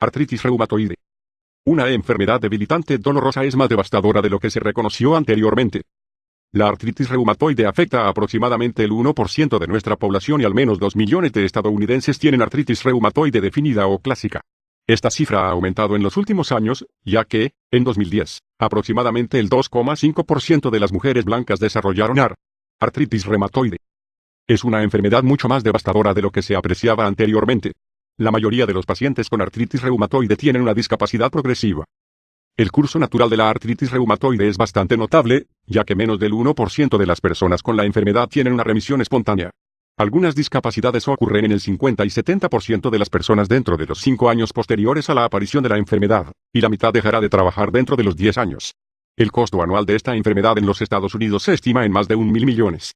Artritis reumatoide. Una enfermedad debilitante dolorosa es más devastadora de lo que se reconoció anteriormente. La artritis reumatoide afecta a aproximadamente el 1% de nuestra población y al menos 2 millones de estadounidenses tienen artritis reumatoide definida o clásica. Esta cifra ha aumentado en los últimos años, ya que, en 2010, aproximadamente el 2,5% de las mujeres blancas desarrollaron artritis reumatoide. Es una enfermedad mucho más devastadora de lo que se apreciaba anteriormente. La mayoría de los pacientes con artritis reumatoide tienen una discapacidad progresiva. El curso natural de la artritis reumatoide es bastante notable, ya que menos del 1% de las personas con la enfermedad tienen una remisión espontánea. Algunas discapacidades ocurren en el 50 y 70% de las personas dentro de los 5 años posteriores a la aparición de la enfermedad, y la mitad dejará de trabajar dentro de los 10 años. El costo anual de esta enfermedad en los Estados Unidos se estima en más de 1.000 millones.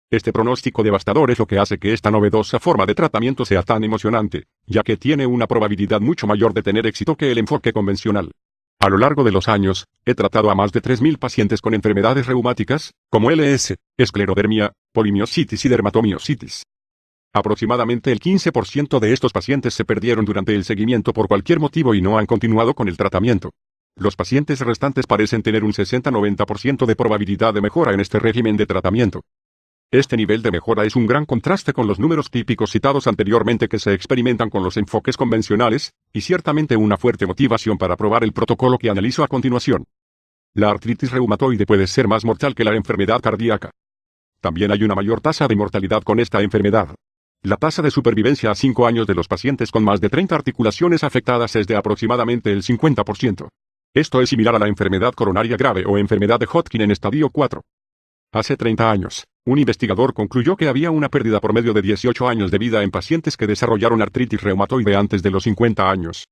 Este pronóstico devastador es lo que hace que esta novedosa forma de tratamiento sea tan emocionante, ya que tiene una probabilidad mucho mayor de tener éxito que el enfoque convencional. A lo largo de los años, he tratado a más de 3.000 pacientes con enfermedades reumáticas, como LS, esclerodermia, polimiositis y dermatomiositis. Aproximadamente el 15% de estos pacientes se perdieron durante el seguimiento por cualquier motivo y no han continuado con el tratamiento. Los pacientes restantes parecen tener un 60-90% de probabilidad de mejora en este régimen de tratamiento. Este nivel de mejora es un gran contraste con los números típicos citados anteriormente que se experimentan con los enfoques convencionales, y ciertamente una fuerte motivación para probar el protocolo que analizo a continuación. La artritis reumatoide puede ser más mortal que la enfermedad cardíaca. También hay una mayor tasa de mortalidad con esta enfermedad. La tasa de supervivencia a 5 años de los pacientes con más de 30 articulaciones afectadas es de aproximadamente el 50%. Esto es similar a la enfermedad coronaria grave o enfermedad de Hodgkin en estadio 4. Hace 30 años, un investigador concluyó que había una pérdida promedio de 18 años de vida en pacientes que desarrollaron artritis reumatoide antes de los 50 años.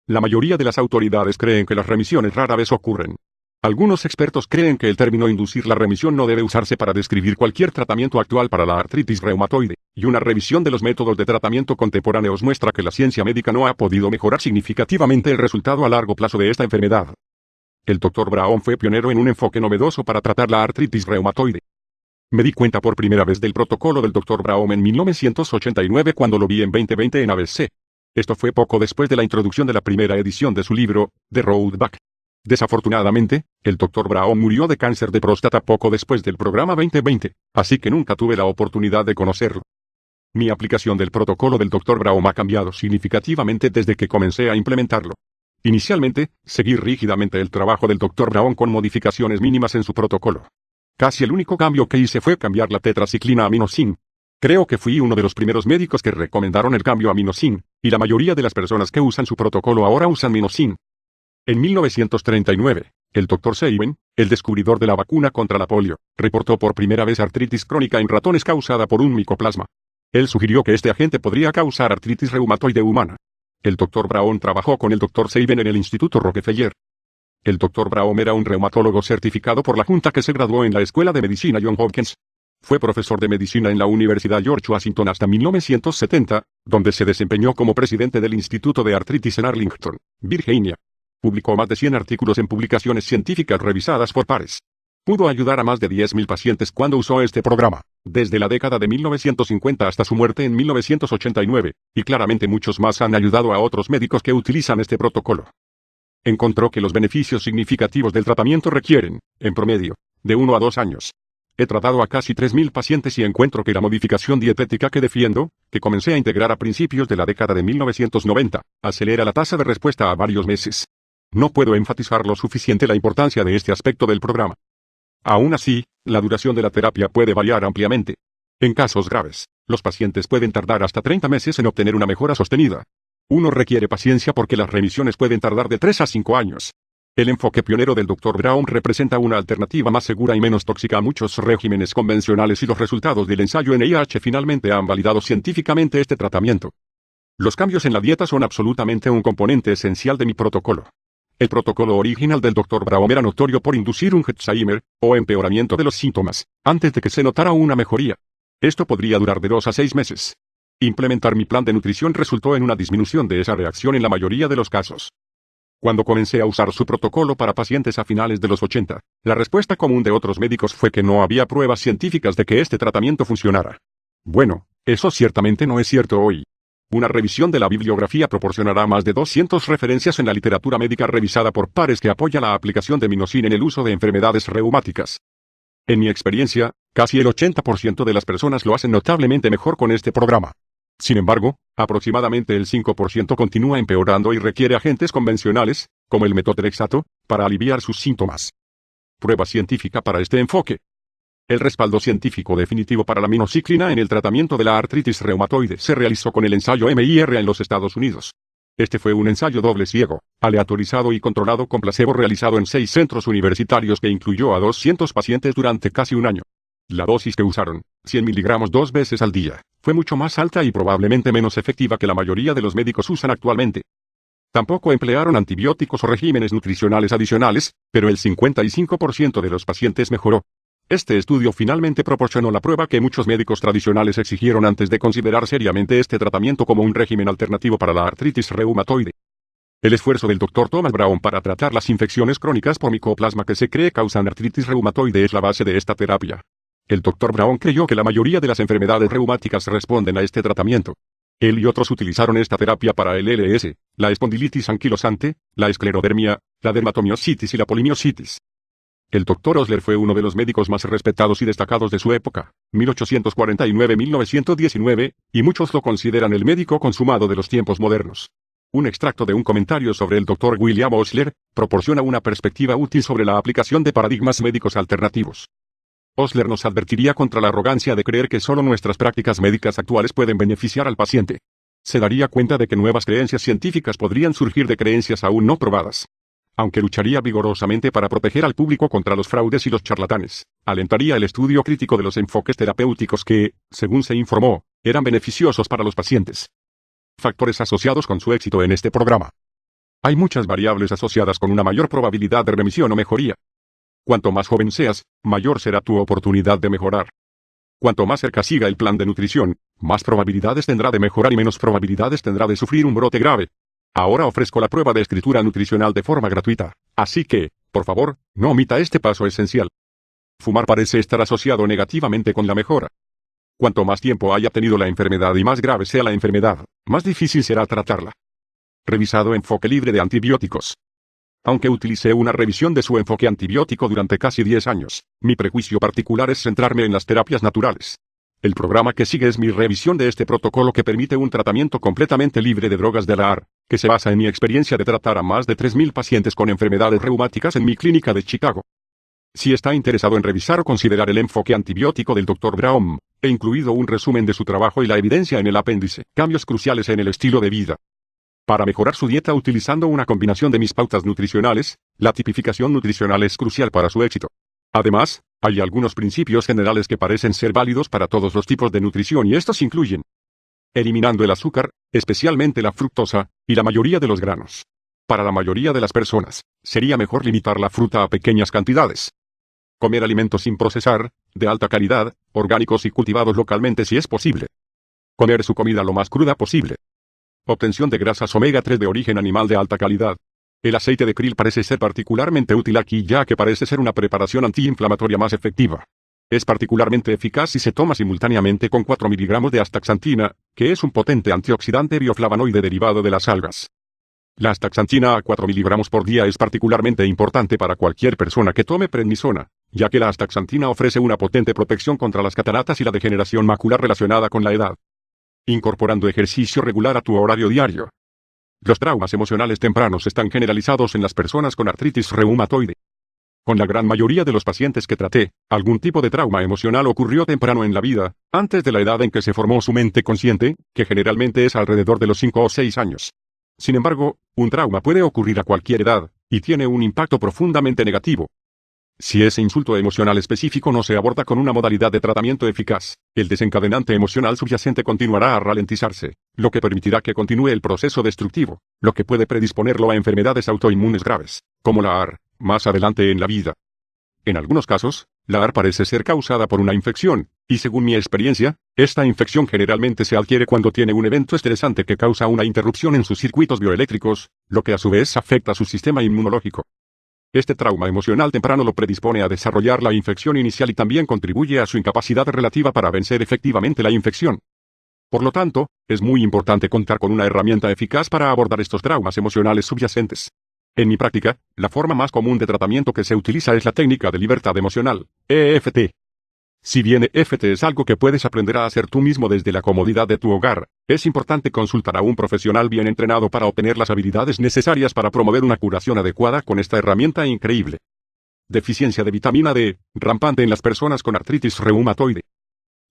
La mayoría de las autoridades creen que las remisiones rara vez ocurren. Algunos expertos creen que el término inducir la remisión no debe usarse para describir cualquier tratamiento actual para la artritis reumatoide, y una revisión de los métodos de tratamiento contemporáneos muestra que la ciencia médica no ha podido mejorar significativamente el resultado a largo plazo de esta enfermedad. El Dr. Braun fue pionero en un enfoque novedoso para tratar la artritis reumatoide. Me di cuenta por primera vez del protocolo del Dr. Braun en 1989 cuando lo vi en 2020 en ABC. Esto fue poco después de la introducción de la primera edición de su libro, The Road Back. Desafortunadamente, el Dr. Braun murió de cáncer de próstata poco después del programa 2020, así que nunca tuve la oportunidad de conocerlo. Mi aplicación del protocolo del Dr. Braun ha cambiado significativamente desde que comencé a implementarlo. Inicialmente, seguí rígidamente el trabajo del Dr. Braun con modificaciones mínimas en su protocolo. Casi el único cambio que hice fue cambiar la tetraciclina a minosin. Creo que fui uno de los primeros médicos que recomendaron el cambio a minosin, y la mayoría de las personas que usan su protocolo ahora usan minosin. En 1939, el Dr. Sabin, el descubridor de la vacuna contra la polio, reportó por primera vez artritis crónica en ratones causada por un micoplasma. Él sugirió que este agente podría causar artritis reumatoide humana. El Dr. Braun trabajó con el Dr. Sabin en el Instituto Rockefeller. El Dr. Braun era un reumatólogo certificado por la Junta que se graduó en la Escuela de Medicina Johns Hopkins. Fue profesor de medicina en la Universidad George Washington hasta 1970, donde se desempeñó como presidente del Instituto de Artritis en Arlington, Virginia. Publicó más de 100 artículos en publicaciones científicas revisadas por pares. Pudo ayudar a más de 10.000 pacientes cuando usó este programa, desde la década de 1950 hasta su muerte en 1989, y claramente muchos más han ayudado a otros médicos que utilizan este protocolo. Encontró que los beneficios significativos del tratamiento requieren, en promedio, de 1 a 2 años. He tratado a casi 3.000 pacientes y encuentro que la modificación dietética que defiendo, que comencé a integrar a principios de la década de 1990, acelera la tasa de respuesta a varios meses. No puedo enfatizar lo suficiente la importancia de este aspecto del programa. Aún así, la duración de la terapia puede variar ampliamente. En casos graves, los pacientes pueden tardar hasta 30 meses en obtener una mejora sostenida. Uno requiere paciencia porque las remisiones pueden tardar de 3 a 5 años. El enfoque pionero del Dr. Braun representa una alternativa más segura y menos tóxica a muchos regímenes convencionales y los resultados del ensayo NIH finalmente han validado científicamente este tratamiento. Los cambios en la dieta son absolutamente un componente esencial de mi protocolo. El protocolo original del Dr. Braun era notorio por inducir un Alzheimer, o empeoramiento de los síntomas, antes de que se notara una mejoría. Esto podría durar de 2 a 6 meses. Implementar mi plan de nutrición resultó en una disminución de esa reacción en la mayoría de los casos. Cuando comencé a usar su protocolo para pacientes a finales de los 80, la respuesta común de otros médicos fue que no había pruebas científicas de que este tratamiento funcionara. Bueno, eso ciertamente no es cierto hoy. Una revisión de la bibliografía proporcionará más de 200 referencias en la literatura médica revisada por pares que apoya la aplicación de minoxidil en el uso de enfermedades reumáticas. En mi experiencia, casi el 80% de las personas lo hacen notablemente mejor con este programa. Sin embargo, aproximadamente el 5% continúa empeorando y requiere agentes convencionales, como el metotrexato, para aliviar sus síntomas. Prueba científica para este enfoque. El respaldo científico definitivo para la minoxiclina en el tratamiento de la artritis reumatoide se realizó con el ensayo MIR en los Estados Unidos. Este fue un ensayo doble ciego, aleatorizado y controlado con placebo realizado en 6 centros universitarios que incluyó a 200 pacientes durante casi un año. La dosis que usaron, 100 miligramos 2 veces al día, fue mucho más alta y probablemente menos efectiva que la mayoría de los médicos usan actualmente. Tampoco emplearon antibióticos o regímenes nutricionales adicionales, pero el 55% de los pacientes mejoró. Este estudio finalmente proporcionó la prueba que muchos médicos tradicionales exigieron antes de considerar seriamente este tratamiento como un régimen alternativo para la artritis reumatoide. El esfuerzo del Dr. Thomas Brown para tratar las infecciones crónicas por micoplasma que se cree causan artritis reumatoide es la base de esta terapia. El Dr. Brown creyó que la mayoría de las enfermedades reumáticas responden a este tratamiento. Él y otros utilizaron esta terapia para el LS, la espondilitis anquilosante, la esclerodermia, la dermatomiositis y la polimiositis. El Dr. Osler fue uno de los médicos más respetados y destacados de su época, 1849-1919, y muchos lo consideran el médico consumado de los tiempos modernos. Un extracto de un comentario sobre el Dr. William Osler proporciona una perspectiva útil sobre la aplicación de paradigmas médicos alternativos. Osler nos advertiría contra la arrogancia de creer que solo nuestras prácticas médicas actuales pueden beneficiar al paciente. Se daría cuenta de que nuevas creencias científicas podrían surgir de creencias aún no probadas. Aunque lucharía vigorosamente para proteger al público contra los fraudes y los charlatanes, alentaría el estudio crítico de los enfoques terapéuticos que, según se informó, eran beneficiosos para los pacientes. Factores asociados con su éxito en este programa. Hay muchas variables asociadas con una mayor probabilidad de remisión o mejoría. Cuanto más joven seas, mayor será tu oportunidad de mejorar. Cuanto más cerca siga el plan de nutrición, más probabilidades tendrá de mejorar y menos probabilidades tendrá de sufrir un brote grave. Ahora ofrezco la prueba de escritura nutricional de forma gratuita, así que, por favor, no omita este paso esencial. Fumar parece estar asociado negativamente con la mejora. Cuanto más tiempo haya tenido la enfermedad y más grave sea la enfermedad, más difícil será tratarla. Revisado enfoque libre de antibióticos. Aunque utilicé una revisión de su enfoque antibiótico durante casi 10 años, mi prejuicio particular es centrarme en las terapias naturales. El programa que sigue es mi revisión de este protocolo que permite un tratamiento completamente libre de drogas de la AR, que se basa en mi experiencia de tratar a más de 3.000 pacientes con enfermedades reumáticas en mi clínica de Chicago. Si está interesado en revisar o considerar el enfoque antibiótico del Dr. Brown, he incluido un resumen de su trabajo y la evidencia en el apéndice, cambios cruciales en el estilo de vida. Para mejorar su dieta utilizando una combinación de mis pautas nutricionales, la tipificación nutricional es crucial para su éxito. Además, hay algunos principios generales que parecen ser válidos para todos los tipos de nutrición y estos incluyen eliminando el azúcar, especialmente la fructosa, y la mayoría de los granos. Para la mayoría de las personas, sería mejor limitar la fruta a pequeñas cantidades. Comer alimentos sin procesar, de alta calidad, orgánicos y cultivados localmente si es posible. Comer su comida lo más cruda posible. Obtención de grasas omega 3 de origen animal de alta calidad. El aceite de krill parece ser particularmente útil aquí ya que parece ser una preparación antiinflamatoria más efectiva. Es particularmente eficaz si se toma simultáneamente con 4 miligramos de astaxantina, que es un potente antioxidante bioflavonoide derivado de las algas. La astaxantina a 4 miligramos por día es particularmente importante para cualquier persona que tome prednisona, ya que la astaxantina ofrece una potente protección contra las cataratas y la degeneración macular relacionada con la edad. Incorporando ejercicio regular a tu horario diario. Los traumas emocionales tempranos están generalizados en las personas con artritis reumatoide. Con la gran mayoría de los pacientes que traté, algún tipo de trauma emocional ocurrió temprano en la vida, antes de la edad en que se formó su mente consciente, que generalmente es alrededor de los 5 o 6 años. Sin embargo, un trauma puede ocurrir a cualquier edad, y tiene un impacto profundamente negativo. Si ese insulto emocional específico no se aborda con una modalidad de tratamiento eficaz, el desencadenante emocional subyacente continuará a ralentizarse, lo que permitirá que continúe el proceso destructivo, lo que puede predisponerlo a enfermedades autoinmunes graves, como la AR, más adelante en la vida. En algunos casos, la AR parece ser causada por una infección, y según mi experiencia, esta infección generalmente se adquiere cuando tiene un evento estresante que causa una interrupción en sus circuitos bioeléctricos, lo que a su vez afecta su sistema inmunológico. Este trauma emocional temprano lo predispone a desarrollar la infección inicial y también contribuye a su incapacidad relativa para vencer efectivamente la infección. Por lo tanto, es muy importante contar con una herramienta eficaz para abordar estos traumas emocionales subyacentes. En mi práctica, la forma más común de tratamiento que se utiliza es la técnica de libertad emocional, EFT. Si bien EFT es algo que puedes aprender a hacer tú mismo desde la comodidad de tu hogar, es importante consultar a un profesional bien entrenado para obtener las habilidades necesarias para promover una curación adecuada con esta herramienta increíble. Deficiencia de vitamina D, rampante en las personas con artritis reumatoide.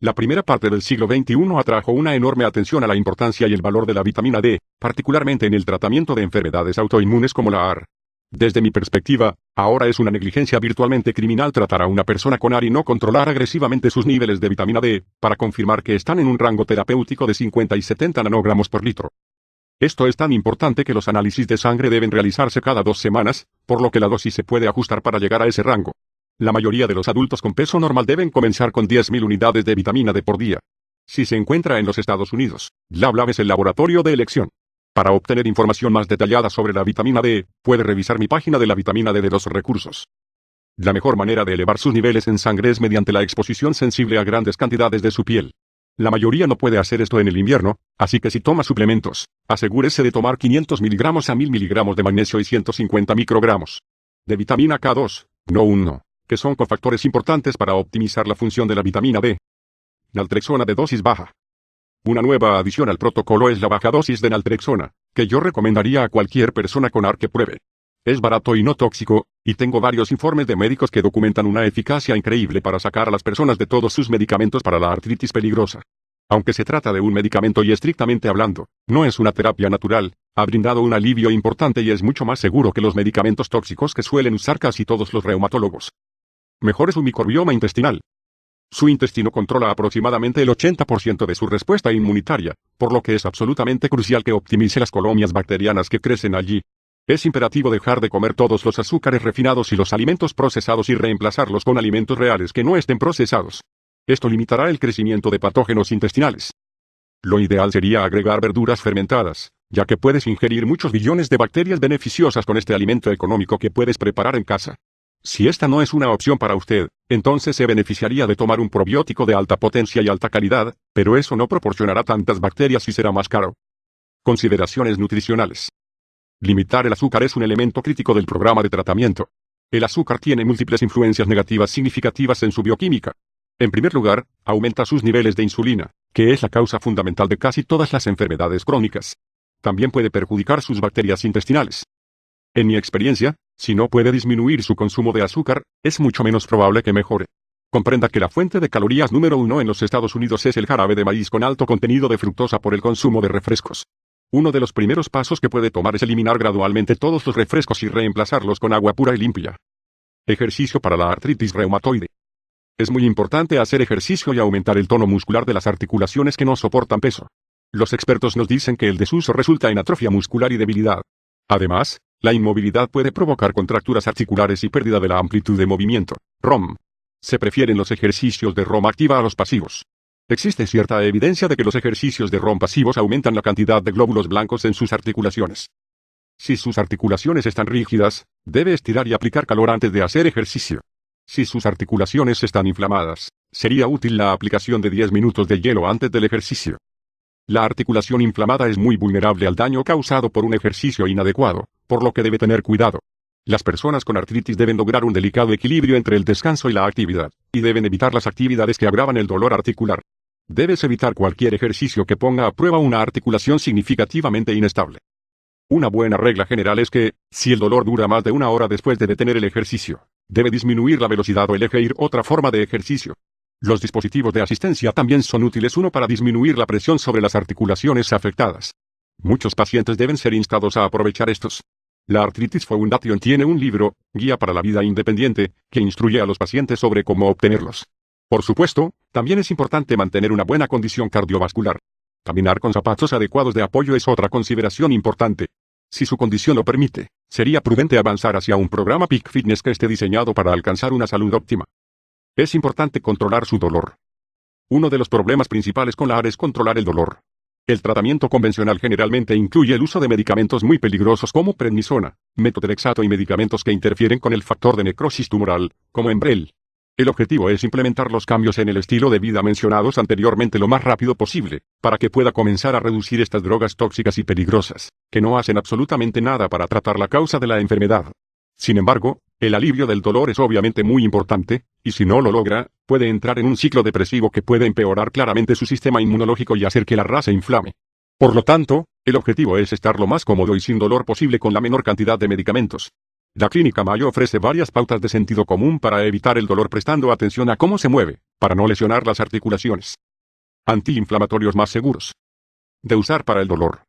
La primera parte del siglo XXI atrajo una enorme atención a la importancia y el valor de la vitamina D, particularmente en el tratamiento de enfermedades autoinmunes como la AR. Desde mi perspectiva, ahora es una negligencia virtualmente criminal tratar a una persona con AR y no controlar agresivamente sus niveles de vitamina D, para confirmar que están en un rango terapéutico de 50 y 70 nanogramos por litro. Esto es tan importante que los análisis de sangre deben realizarse cada 2 semanas, por lo que la dosis se puede ajustar para llegar a ese rango. La mayoría de los adultos con peso normal deben comenzar con 10.000 unidades de vitamina D por día. Si se encuentra en los Estados Unidos, LabLab es el laboratorio de elección. Para obtener información más detallada sobre la vitamina D, puede revisar mi página de la vitamina D de los recursos. La mejor manera de elevar sus niveles en sangre es mediante la exposición sensible a grandes cantidades de su piel. La mayoría no puede hacer esto en el invierno, así que si toma suplementos, asegúrese de tomar 500 miligramos a 1000 miligramos de magnesio y 150 microgramos de vitamina K2, no 1, que son cofactores importantes para optimizar la función de la vitamina D. Naltrexona de dosis baja. Una nueva adición al protocolo es la baja dosis de naltrexona, que yo recomendaría a cualquier persona con AR que pruebe. Es barato y no tóxico, y tengo varios informes de médicos que documentan una eficacia increíble para sacar a las personas de todos sus medicamentos para la artritis peligrosa. Aunque se trata de un medicamento y estrictamente hablando, no es una terapia natural, ha brindado un alivio importante y es mucho más seguro que los medicamentos tóxicos que suelen usar casi todos los reumatólogos. Mejore su microbioma intestinal. Su intestino controla aproximadamente el 80% de su respuesta inmunitaria, por lo que es absolutamente crucial que optimice las colonias bacterianas que crecen allí. Es imperativo dejar de comer todos los azúcares refinados y los alimentos procesados y reemplazarlos con alimentos reales que no estén procesados. Esto limitará el crecimiento de patógenos intestinales. Lo ideal sería agregar verduras fermentadas, ya que puedes ingerir muchos billones de bacterias beneficiosas con este alimento económico que puedes preparar en casa. Si esta no es una opción para usted, entonces se beneficiaría de tomar un probiótico de alta potencia y alta calidad, pero eso no proporcionará tantas bacterias y será más caro. Consideraciones nutricionales. Limitar el azúcar es un elemento crítico del programa de tratamiento. El azúcar tiene múltiples influencias negativas significativas en su bioquímica. En primer lugar, aumenta sus niveles de insulina, que es la causa fundamental de casi todas las enfermedades crónicas. También puede perjudicar sus bacterias intestinales. En mi experiencia, si no puede disminuir su consumo de azúcar, es mucho menos probable que mejore. Comprenda que la fuente de calorías número 1 en los Estados Unidos es el jarabe de maíz con alto contenido de fructosa por el consumo de refrescos. Uno de los primeros pasos que puede tomar es eliminar gradualmente todos los refrescos y reemplazarlos con agua pura y limpia. Ejercicio para la artritis reumatoide. Es muy importante hacer ejercicio y aumentar el tono muscular de las articulaciones que no soportan peso. Los expertos nos dicen que el desuso resulta en atrofia muscular y debilidad. Además, la inmovilidad puede provocar contracturas articulares y pérdida de la amplitud de movimiento. ROM. Se prefieren los ejercicios de ROM activa a los pasivos. Existe cierta evidencia de que los ejercicios de ROM pasivos aumentan la cantidad de glóbulos blancos en sus articulaciones. Si sus articulaciones están rígidas, debe estirar y aplicar calor antes de hacer ejercicio. Si sus articulaciones están inflamadas, sería útil la aplicación de 10 minutos de hielo antes del ejercicio. La articulación inflamada es muy vulnerable al daño causado por un ejercicio inadecuado, por lo que debe tener cuidado. Las personas con artritis deben lograr un delicado equilibrio entre el descanso y la actividad, y deben evitar las actividades que agravan el dolor articular. Debes evitar cualquier ejercicio que ponga a prueba una articulación significativamente inestable. Una buena regla general es que, si el dolor dura más de 1 hora después de detener el ejercicio, debe disminuir la velocidad o elegir otra forma de ejercicio. Los dispositivos de asistencia también son útiles para disminuir la presión sobre las articulaciones afectadas. Muchos pacientes deben ser instados a aprovechar estos. La Arthritis Foundation tiene un libro, Guía para la Vida Independiente, que instruye a los pacientes sobre cómo obtenerlos. Por supuesto, también es importante mantener una buena condición cardiovascular. Caminar con zapatos adecuados de apoyo es otra consideración importante. Si su condición lo permite, sería prudente avanzar hacia un programa Peak Fitness que esté diseñado para alcanzar una salud óptima. Es importante controlar su dolor. Uno de los problemas principales con la AR es controlar el dolor. El tratamiento convencional generalmente incluye el uso de medicamentos muy peligrosos como prednisona, metotrexato y medicamentos que interfieren con el factor de necrosis tumoral, como Enbrel. El objetivo es implementar los cambios en el estilo de vida mencionados anteriormente lo más rápido posible, para que pueda comenzar a reducir estas drogas tóxicas y peligrosas, que no hacen absolutamente nada para tratar la causa de la enfermedad. Sin embargo, el alivio del dolor es obviamente muy importante, y si no lo logra, puede entrar en un ciclo depresivo que puede empeorar claramente su sistema inmunológico y hacer que la raza inflame. Por lo tanto, el objetivo es estar lo más cómodo y sin dolor posible con la menor cantidad de medicamentos. La Clínica Mayo ofrece varias pautas de sentido común para evitar el dolor prestando atención a cómo se mueve, para no lesionar las articulaciones. Antiinflamatorios más seguros. De usar para el dolor.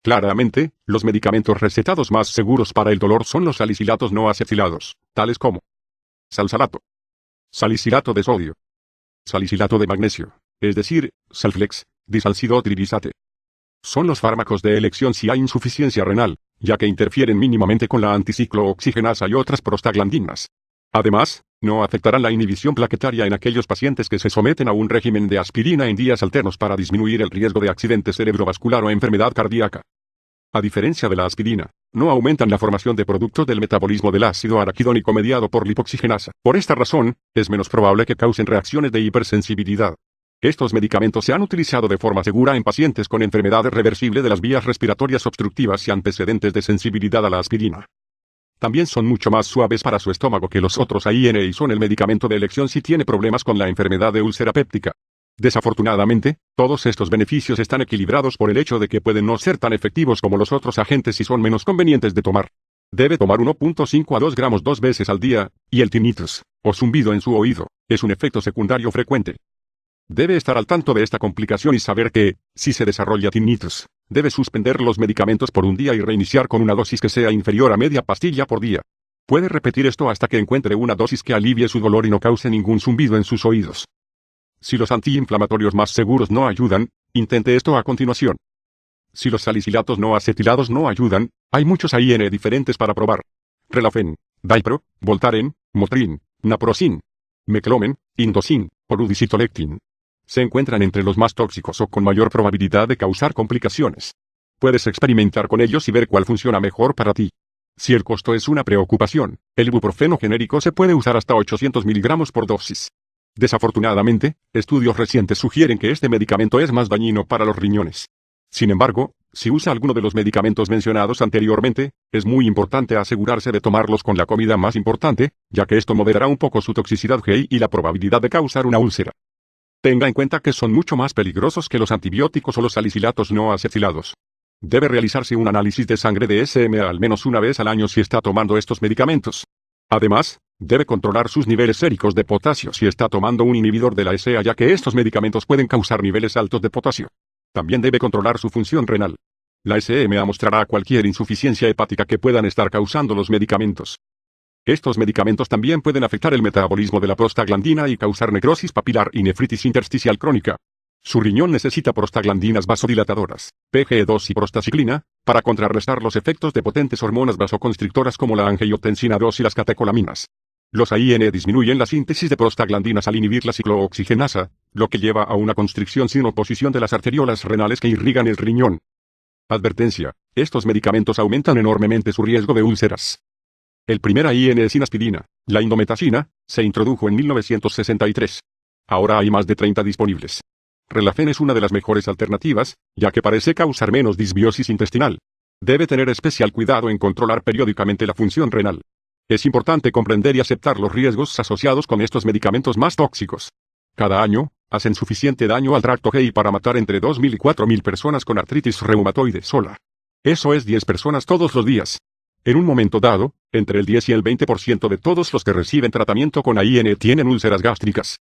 Claramente, los medicamentos recetados más seguros para el dolor son los salicilatos no acetilados, tales como salsalato, salicilato de sodio, salicilato de magnesio, es decir, Salflex, disalcidotrilisate. Son los fármacos de elección si hay insuficiencia renal, ya que interfieren mínimamente con la anticiclooxigenasa y otras prostaglandinas. Además, no afectarán la inhibición plaquetaria en aquellos pacientes que se someten a un régimen de aspirina en días alternos para disminuir el riesgo de accidente cerebrovascular o enfermedad cardíaca. A diferencia de la aspirina, no aumentan la formación de productos del metabolismo del ácido araquidónico mediado por lipoxigenasa. Por esta razón, es menos probable que causen reacciones de hipersensibilidad. Estos medicamentos se han utilizado de forma segura en pacientes con enfermedad reversible de las vías respiratorias obstructivas y antecedentes de sensibilidad a la aspirina. También son mucho más suaves para su estómago que los otros AINE y son el medicamento de elección si tiene problemas con la enfermedad de úlcera péptica. Desafortunadamente, todos estos beneficios están equilibrados por el hecho de que pueden no ser tan efectivos como los otros agentes y son menos convenientes de tomar. Debe tomar 1.5 a 2 gramos 2 veces al día, y el tinnitus, o zumbido en su oído, es un efecto secundario frecuente. Debe estar al tanto de esta complicación y saber que, si se desarrolla tinnitus, debe suspender los medicamentos por un día y reiniciar con una dosis que sea inferior a media pastilla por día. Puede repetir esto hasta que encuentre una dosis que alivie su dolor y no cause ningún zumbido en sus oídos. Si los antiinflamatorios más seguros no ayudan, intente esto a continuación. Si los salicilatos no acetilados no ayudan, hay muchos AINE diferentes para probar. Relafen, Dipro, Voltaren, Motrin, Naproxen, Meclomen, Indocin, o Rudicitolectin. Se encuentran entre los más tóxicos o con mayor probabilidad de causar complicaciones. Puedes experimentar con ellos y ver cuál funciona mejor para ti. Si el costo es una preocupación, el ibuprofeno genérico se puede usar hasta 800 miligramos por dosis. Desafortunadamente, estudios recientes sugieren que este medicamento es más dañino para los riñones. Sin embargo, si usa alguno de los medicamentos mencionados anteriormente, es muy importante asegurarse de tomarlos con la comida más importante, ya que esto moderará un poco su toxicidad GI y la probabilidad de causar una úlcera. Tenga en cuenta que son mucho más peligrosos que los antibióticos o los salicilatos no acetilados. Debe realizarse un análisis de sangre de SMA al menos una vez al año si está tomando estos medicamentos. Además, debe controlar sus niveles séricos de potasio si está tomando un inhibidor de la SA ya que estos medicamentos pueden causar niveles altos de potasio. También debe controlar su función renal. La SMA mostrará cualquier insuficiencia hepática que puedan estar causando los medicamentos. Estos medicamentos también pueden afectar el metabolismo de la prostaglandina y causar necrosis papilar y nefritis intersticial crónica. Su riñón necesita prostaglandinas vasodilatadoras, PGE2 y prostaciclina, para contrarrestar los efectos de potentes hormonas vasoconstrictoras como la angiotensina 2 y las catecolaminas. Los AINE disminuyen la síntesis de prostaglandinas al inhibir la ciclooxigenasa, lo que lleva a una constricción sin oposición de las arteriolas renales que irrigan el riñón. Advertencia: estos medicamentos aumentan enormemente su riesgo de úlceras. El primer AINE sin aspirina, la indometacina, se introdujo en 1963. Ahora hay más de 30 disponibles. Relafen es una de las mejores alternativas, ya que parece causar menos disbiosis intestinal. Debe tener especial cuidado en controlar periódicamente la función renal. Es importante comprender y aceptar los riesgos asociados con estos medicamentos más tóxicos. Cada año, hacen suficiente daño al tracto GI para matar entre 2.000 y 4.000 personas con artritis reumatoide sola. Eso es 10 personas todos los días. En un momento dado, entre el 10 y el 20% de todos los que reciben tratamiento con AINE tienen úlceras gástricas.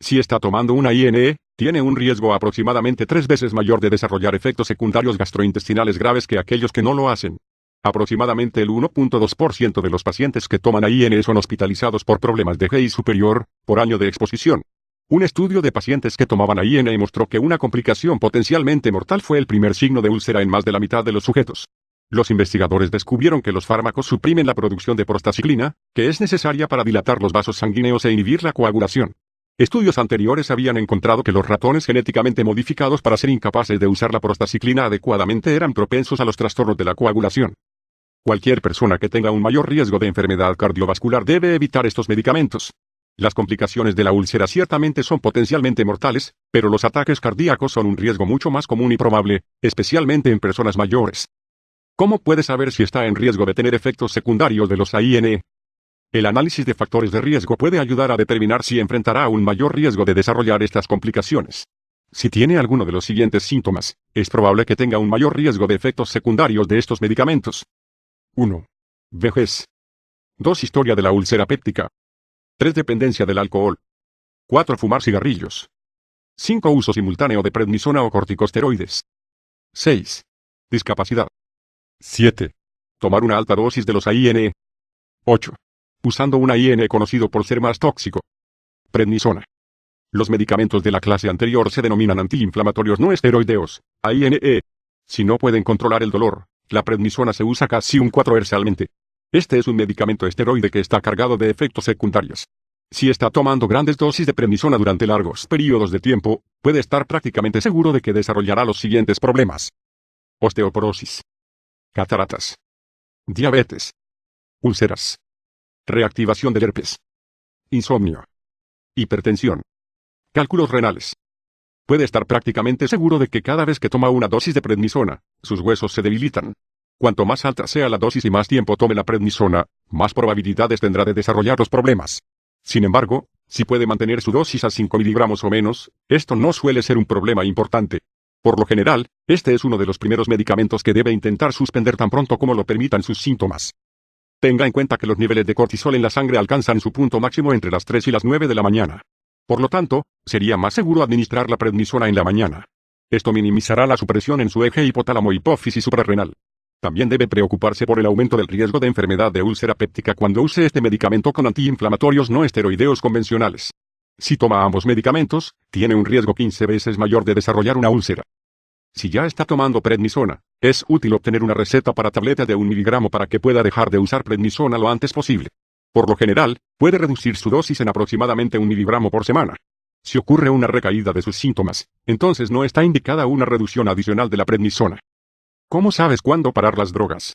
Si está tomando un AINE, tiene un riesgo aproximadamente 3 veces mayor de desarrollar efectos secundarios gastrointestinales graves que aquellos que no lo hacen. Aproximadamente el 1.2% de los pacientes que toman AINE son hospitalizados por problemas de GI superior, por año de exposición. Un estudio de pacientes que tomaban AINE mostró que una complicación potencialmente mortal fue el primer signo de úlcera en más de la mitad de los sujetos. Los investigadores descubrieron que los fármacos suprimen la producción de prostaciclina, que es necesaria para dilatar los vasos sanguíneos e inhibir la coagulación. Estudios anteriores habían encontrado que los ratones genéticamente modificados para ser incapaces de usar la prostaciclina adecuadamente eran propensos a los trastornos de la coagulación. Cualquier persona que tenga un mayor riesgo de enfermedad cardiovascular debe evitar estos medicamentos. Las complicaciones de la úlcera ciertamente son potencialmente mortales, pero los ataques cardíacos son un riesgo mucho más común y probable, especialmente en personas mayores. ¿Cómo puede saber si está en riesgo de tener efectos secundarios de los AINE? El análisis de factores de riesgo puede ayudar a determinar si enfrentará un mayor riesgo de desarrollar estas complicaciones. Si tiene alguno de los siguientes síntomas, es probable que tenga un mayor riesgo de efectos secundarios de estos medicamentos. 1. Vejez. 2. Historia de la úlcera péptica. 3. Dependencia del alcohol. 4. Fumar cigarrillos. 5. Uso simultáneo de prednisona o corticosteroides. 6. Discapacidad. 7. Tomar una alta dosis de los AINE. 8. Usando un AINE conocido por ser más tóxico. Prednisona. Los medicamentos de la clase anterior se denominan antiinflamatorios no esteroideos, AINE. Si no pueden controlar el dolor, la prednisona se usa casi un cuatroercialmente. Este es un medicamento esteroide que está cargado de efectos secundarios. Si está tomando grandes dosis de prednisona durante largos periodos de tiempo, puede estar prácticamente seguro de que desarrollará los siguientes problemas: osteoporosis, cataratas, diabetes, úlceras, reactivación del herpes, insomnio, hipertensión, cálculos renales. Puede estar prácticamente seguro de que cada vez que toma una dosis de prednisona, sus huesos se debilitan. Cuanto más alta sea la dosis y más tiempo tome la prednisona, más probabilidades tendrá de desarrollar los problemas. Sin embargo, si puede mantener su dosis a 5 miligramos o menos, esto no suele ser un problema importante. Por lo general, este es uno de los primeros medicamentos que debe intentar suspender tan pronto como lo permitan sus síntomas. Tenga en cuenta que los niveles de cortisol en la sangre alcanzan su punto máximo entre las 3 y las 9 de la mañana. Por lo tanto, sería más seguro administrar la prednisona en la mañana. Esto minimizará la supresión en su eje hipotálamo-hipófisis suprarrenal. También debe preocuparse por el aumento del riesgo de enfermedad de úlcera péptica cuando use este medicamento con antiinflamatorios no esteroideos convencionales. Si toma ambos medicamentos, tiene un riesgo 15 veces mayor de desarrollar una úlcera. Si ya está tomando prednisona, es útil obtener una receta para tabletas de 1 miligramo para que pueda dejar de usar prednisona lo antes posible. Por lo general, puede reducir su dosis en aproximadamente 1 miligramo por semana. Si ocurre una recaída de sus síntomas, entonces no está indicada una reducción adicional de la prednisona. ¿Cómo sabes cuándo parar las drogas?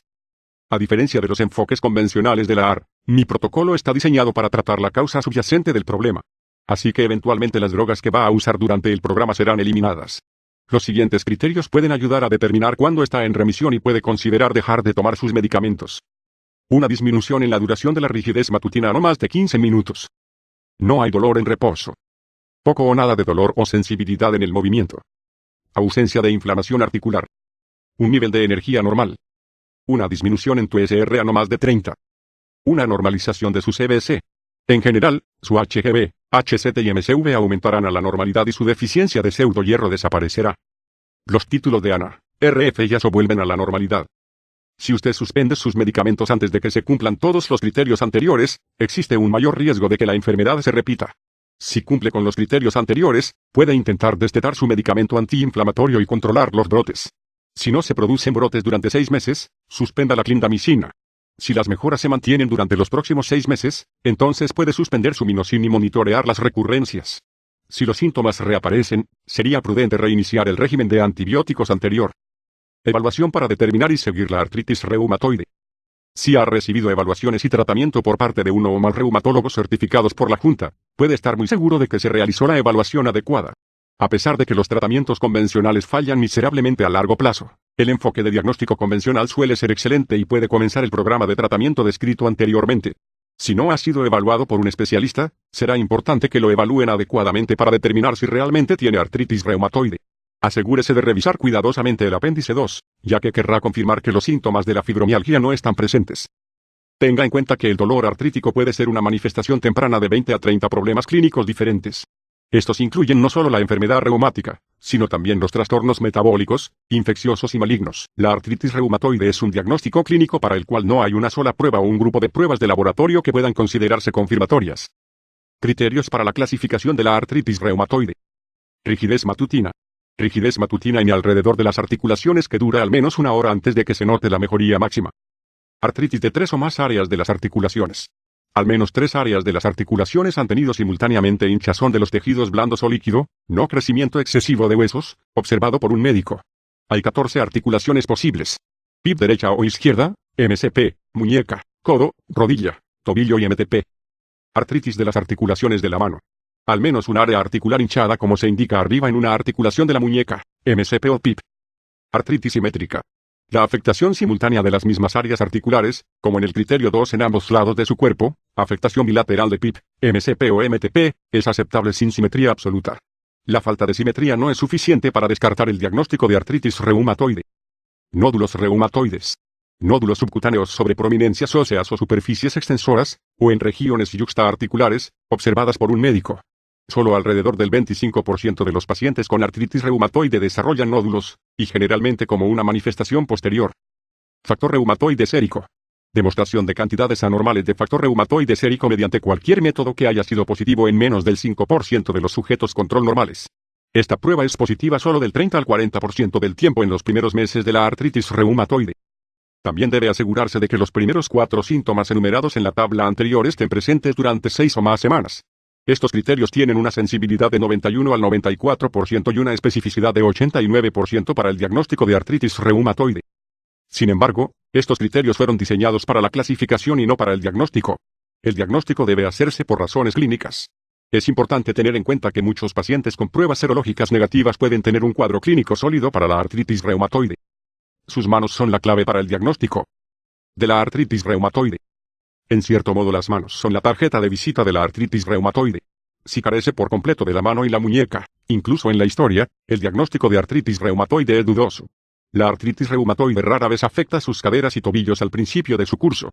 A diferencia de los enfoques convencionales de la AR, mi protocolo está diseñado para tratar la causa subyacente del problema. Así que eventualmente las drogas que va a usar durante el programa serán eliminadas. Los siguientes criterios pueden ayudar a determinar cuándo está en remisión y puede considerar dejar de tomar sus medicamentos. Una disminución en la duración de la rigidez matutina a no más de 15 minutos. No hay dolor en reposo. Poco o nada de dolor o sensibilidad en el movimiento. Ausencia de inflamación articular. Un nivel de energía normal. Una disminución en tu SR a no más de 30. Una normalización de su CBC. En general, su HGB, HCT y MCV aumentarán a la normalidad y su deficiencia de pseudohierro desaparecerá. Los títulos de ANA, RF y ASO vuelven a la normalidad. Si usted suspende sus medicamentos antes de que se cumplan todos los criterios anteriores, existe un mayor riesgo de que la enfermedad se repita. Si cumple con los criterios anteriores, puede intentar destetar su medicamento antiinflamatorio y controlar los brotes. Si no se producen brotes durante 6 meses, suspenda la clindamicina. Si las mejoras se mantienen durante los próximos 6 meses, entonces puede suspender su minosin y monitorear las recurrencias. Si los síntomas reaparecen, sería prudente reiniciar el régimen de antibióticos anterior. Evaluación para determinar y seguir la artritis reumatoide. Si ha recibido evaluaciones y tratamiento por parte de uno o más reumatólogos certificados por la Junta, puede estar muy seguro de que se realizó la evaluación adecuada. A pesar de que los tratamientos convencionales fallan miserablemente a largo plazo, el enfoque de diagnóstico convencional suele ser excelente y puede comenzar el programa de tratamiento descrito anteriormente. Si no ha sido evaluado por un especialista, será importante que lo evalúen adecuadamente para determinar si realmente tiene artritis reumatoide. Asegúrese de revisar cuidadosamente el apéndice 2, ya que querrá confirmar que los síntomas de la fibromialgia no están presentes. Tenga en cuenta que el dolor artrítico puede ser una manifestación temprana de 20 a 30 problemas clínicos diferentes. Estos incluyen no solo la enfermedad reumática, sino también los trastornos metabólicos, infecciosos y malignos. La artritis reumatoide es un diagnóstico clínico para el cual no hay una sola prueba o un grupo de pruebas de laboratorio que puedan considerarse confirmatorias. Criterios para la clasificación de la artritis reumatoide. Rigidez matutina. Rigidez matutina en y alrededor de las articulaciones que dura al menos 1 hora antes de que se note la mejoría máxima. Artritis de 3 o más áreas de las articulaciones. Al menos 3 áreas de las articulaciones han tenido simultáneamente hinchazón de los tejidos blandos o líquido, no crecimiento excesivo de huesos, observado por un médico. Hay 14 articulaciones posibles. PIP derecha o izquierda, MCP, muñeca, codo, rodilla, tobillo y MTP. Artritis de las articulaciones de la mano. Al menos un área articular hinchada como se indica arriba en una articulación de la muñeca, MCP o PIP. Artritis simétrica. La afectación simultánea de las mismas áreas articulares, como en el criterio 2 en ambos lados de su cuerpo, afectación bilateral de PIP, MCP o MTP, es aceptable sin simetría absoluta. La falta de simetría no es suficiente para descartar el diagnóstico de artritis reumatoide. Nódulos reumatoides. Nódulos subcutáneos sobre prominencias óseas o superficies extensoras, o en regiones yuxtaarticulares, observadas por un médico. Solo alrededor del 25% de los pacientes con artritis reumatoide desarrollan nódulos, y generalmente como una manifestación posterior. Factor reumatoide sérico. Demostración de cantidades anormales de factor reumatoide sérico mediante cualquier método que haya sido positivo en menos del 5% de los sujetos control normales. Esta prueba es positiva solo del 30 al 40% del tiempo en los primeros meses de la artritis reumatoide. También debe asegurarse de que los primeros 4 síntomas enumerados en la tabla anterior estén presentes durante 6 o más semanas. Estos criterios tienen una sensibilidad de 91 al 94% y una especificidad de 89% para el diagnóstico de artritis reumatoide. Sin embargo, estos criterios fueron diseñados para la clasificación y no para el diagnóstico. El diagnóstico debe hacerse por razones clínicas. Es importante tener en cuenta que muchos pacientes con pruebas serológicas negativas pueden tener un cuadro clínico sólido para la artritis reumatoide. Sus manos son la clave para el diagnóstico de la artritis reumatoide. En cierto modo las manos son la tarjeta de visita de la artritis reumatoide. Si carece por completo de la mano y la muñeca, incluso en la historia, el diagnóstico de artritis reumatoide es dudoso. La artritis reumatoide rara vez afecta sus caderas y tobillos al principio de su curso.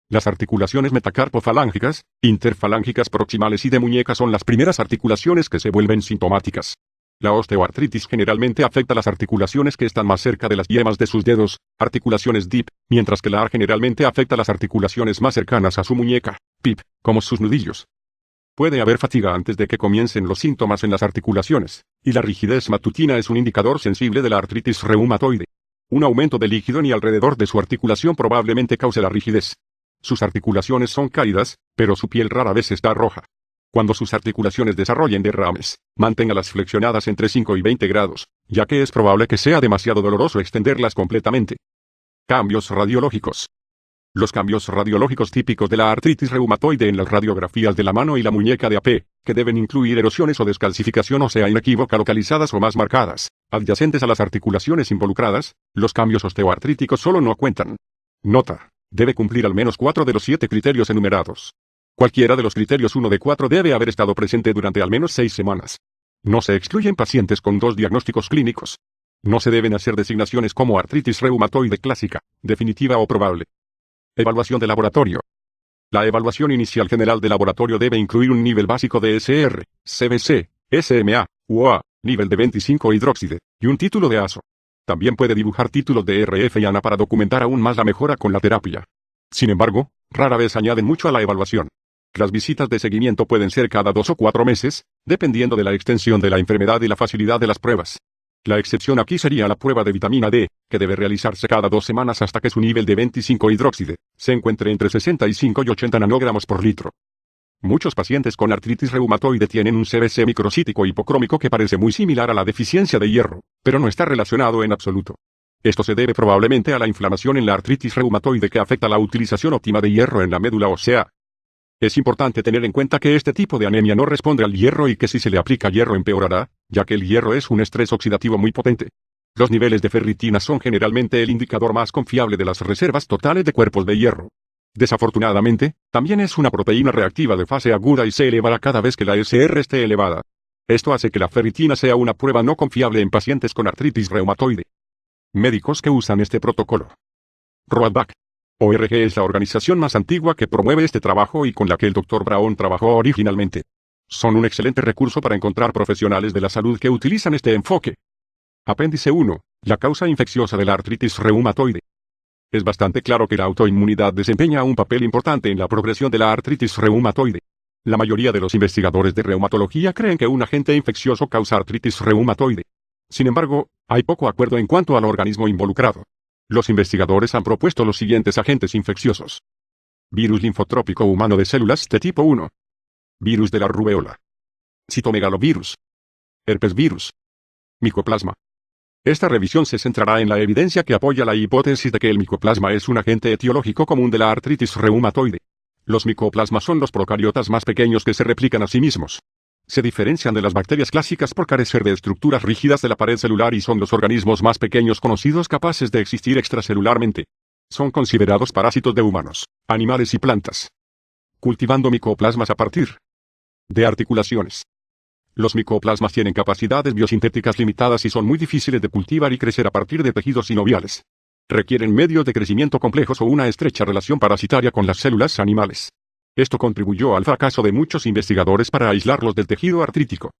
Las articulaciones metacarpofalángicas, interfalángicas proximales y de muñeca son las primeras articulaciones que se vuelven sintomáticas. La osteoartritis generalmente afecta las articulaciones que están más cerca de las yemas de sus dedos, articulaciones DIP, mientras que la AR generalmente afecta las articulaciones más cercanas a su muñeca, PIP, como sus nudillos. Puede haber fatiga antes de que comiencen los síntomas en las articulaciones, y la rigidez matutina es un indicador sensible de la artritis reumatoide. Un aumento de líquido en y alrededor de su articulación probablemente cause la rigidez. Sus articulaciones son cálidas, pero su piel rara vez está roja. Cuando sus articulaciones desarrollen derrames, manténgalas flexionadas entre 5 y 20 grados, ya que es probable que sea demasiado doloroso extenderlas completamente. Cambios radiológicos. Los cambios radiológicos típicos de la artritis reumatoide en las radiografías de la mano y la muñeca de AP, que deben incluir erosiones o descalcificación ósea inequívoca localizadas o más marcadas, adyacentes a las articulaciones involucradas, los cambios osteoartríticos solo no cuentan. Nota: debe cumplir al menos 4 de los 7 criterios enumerados. Cualquiera de los criterios 1 de 4 debe haber estado presente durante al menos 6 semanas. No se excluyen pacientes con 2 diagnósticos clínicos. No se deben hacer designaciones como artritis reumatoide clásica, definitiva o probable. Evaluación de laboratorio. La evaluación inicial general de laboratorio debe incluir un nivel básico de SR, CBC, SMA, UA, nivel de 25-hidróxide, y un título de ASO. También puede dibujar títulos de RF y ANA para documentar aún más la mejora con la terapia. Sin embargo, rara vez añaden mucho a la evaluación. Las visitas de seguimiento pueden ser cada 2 o 4 meses, dependiendo de la extensión de la enfermedad y la facilidad de las pruebas. La excepción aquí sería la prueba de vitamina D, que debe realizarse cada 2 semanas hasta que su nivel de 25-hidróxide se encuentre entre 65 y 80 nanogramos por litro. Muchos pacientes con artritis reumatoide tienen un CBC microcítico hipocrómico que parece muy similar a la deficiencia de hierro, pero no está relacionado en absoluto. Esto se debe probablemente a la inflamación en la artritis reumatoide que afecta la utilización óptima de hierro en la médula ósea. Es importante tener en cuenta que este tipo de anemia no responde al hierro y que si se le aplica hierro empeorará, ya que el hierro es un estrés oxidativo muy potente. Los niveles de ferritina son generalmente el indicador más confiable de las reservas totales de cuerpos de hierro. Desafortunadamente, también es una proteína reactiva de fase aguda y se elevará cada vez que la SR esté elevada. Esto hace que la ferritina sea una prueba no confiable en pacientes con artritis reumatoide. Médicos que usan este protocolo. Roadback. ORG es la organización más antigua que promueve este trabajo y con la que el Dr. Brown trabajó originalmente. Son un excelente recurso para encontrar profesionales de la salud que utilizan este enfoque. Apéndice 1. La causa infecciosa de la artritis reumatoide. Es bastante claro que la autoinmunidad desempeña un papel importante en la progresión de la artritis reumatoide. La mayoría de los investigadores de reumatología creen que un agente infeccioso causa artritis reumatoide. Sin embargo, hay poco acuerdo en cuanto al organismo involucrado. Los investigadores han propuesto los siguientes agentes infecciosos. Virus linfotrópico humano de células T tipo 1. Virus de la rubéola. Citomegalovirus. Herpesvirus. Micoplasma. Esta revisión se centrará en la evidencia que apoya la hipótesis de que el micoplasma es un agente etiológico común de la artritis reumatoide. Los micoplasmas son los procariotas más pequeños que se replican a sí mismos. Se diferencian de las bacterias clásicas por carecer de estructuras rígidas de la pared celular y son los organismos más pequeños conocidos capaces de existir extracelularmente. Son considerados parásitos de humanos, animales y plantas. Cultivando micoplasmas a partir de articulaciones. Los micoplasmas tienen capacidades biosintéticas limitadas y son muy difíciles de cultivar y crecer a partir de tejidos sinoviales. Requieren medios de crecimiento complejos o una estrecha relación parasitaria con las células animales. Esto contribuyó al fracaso de muchos investigadores para aislarlos del tejido artrítico.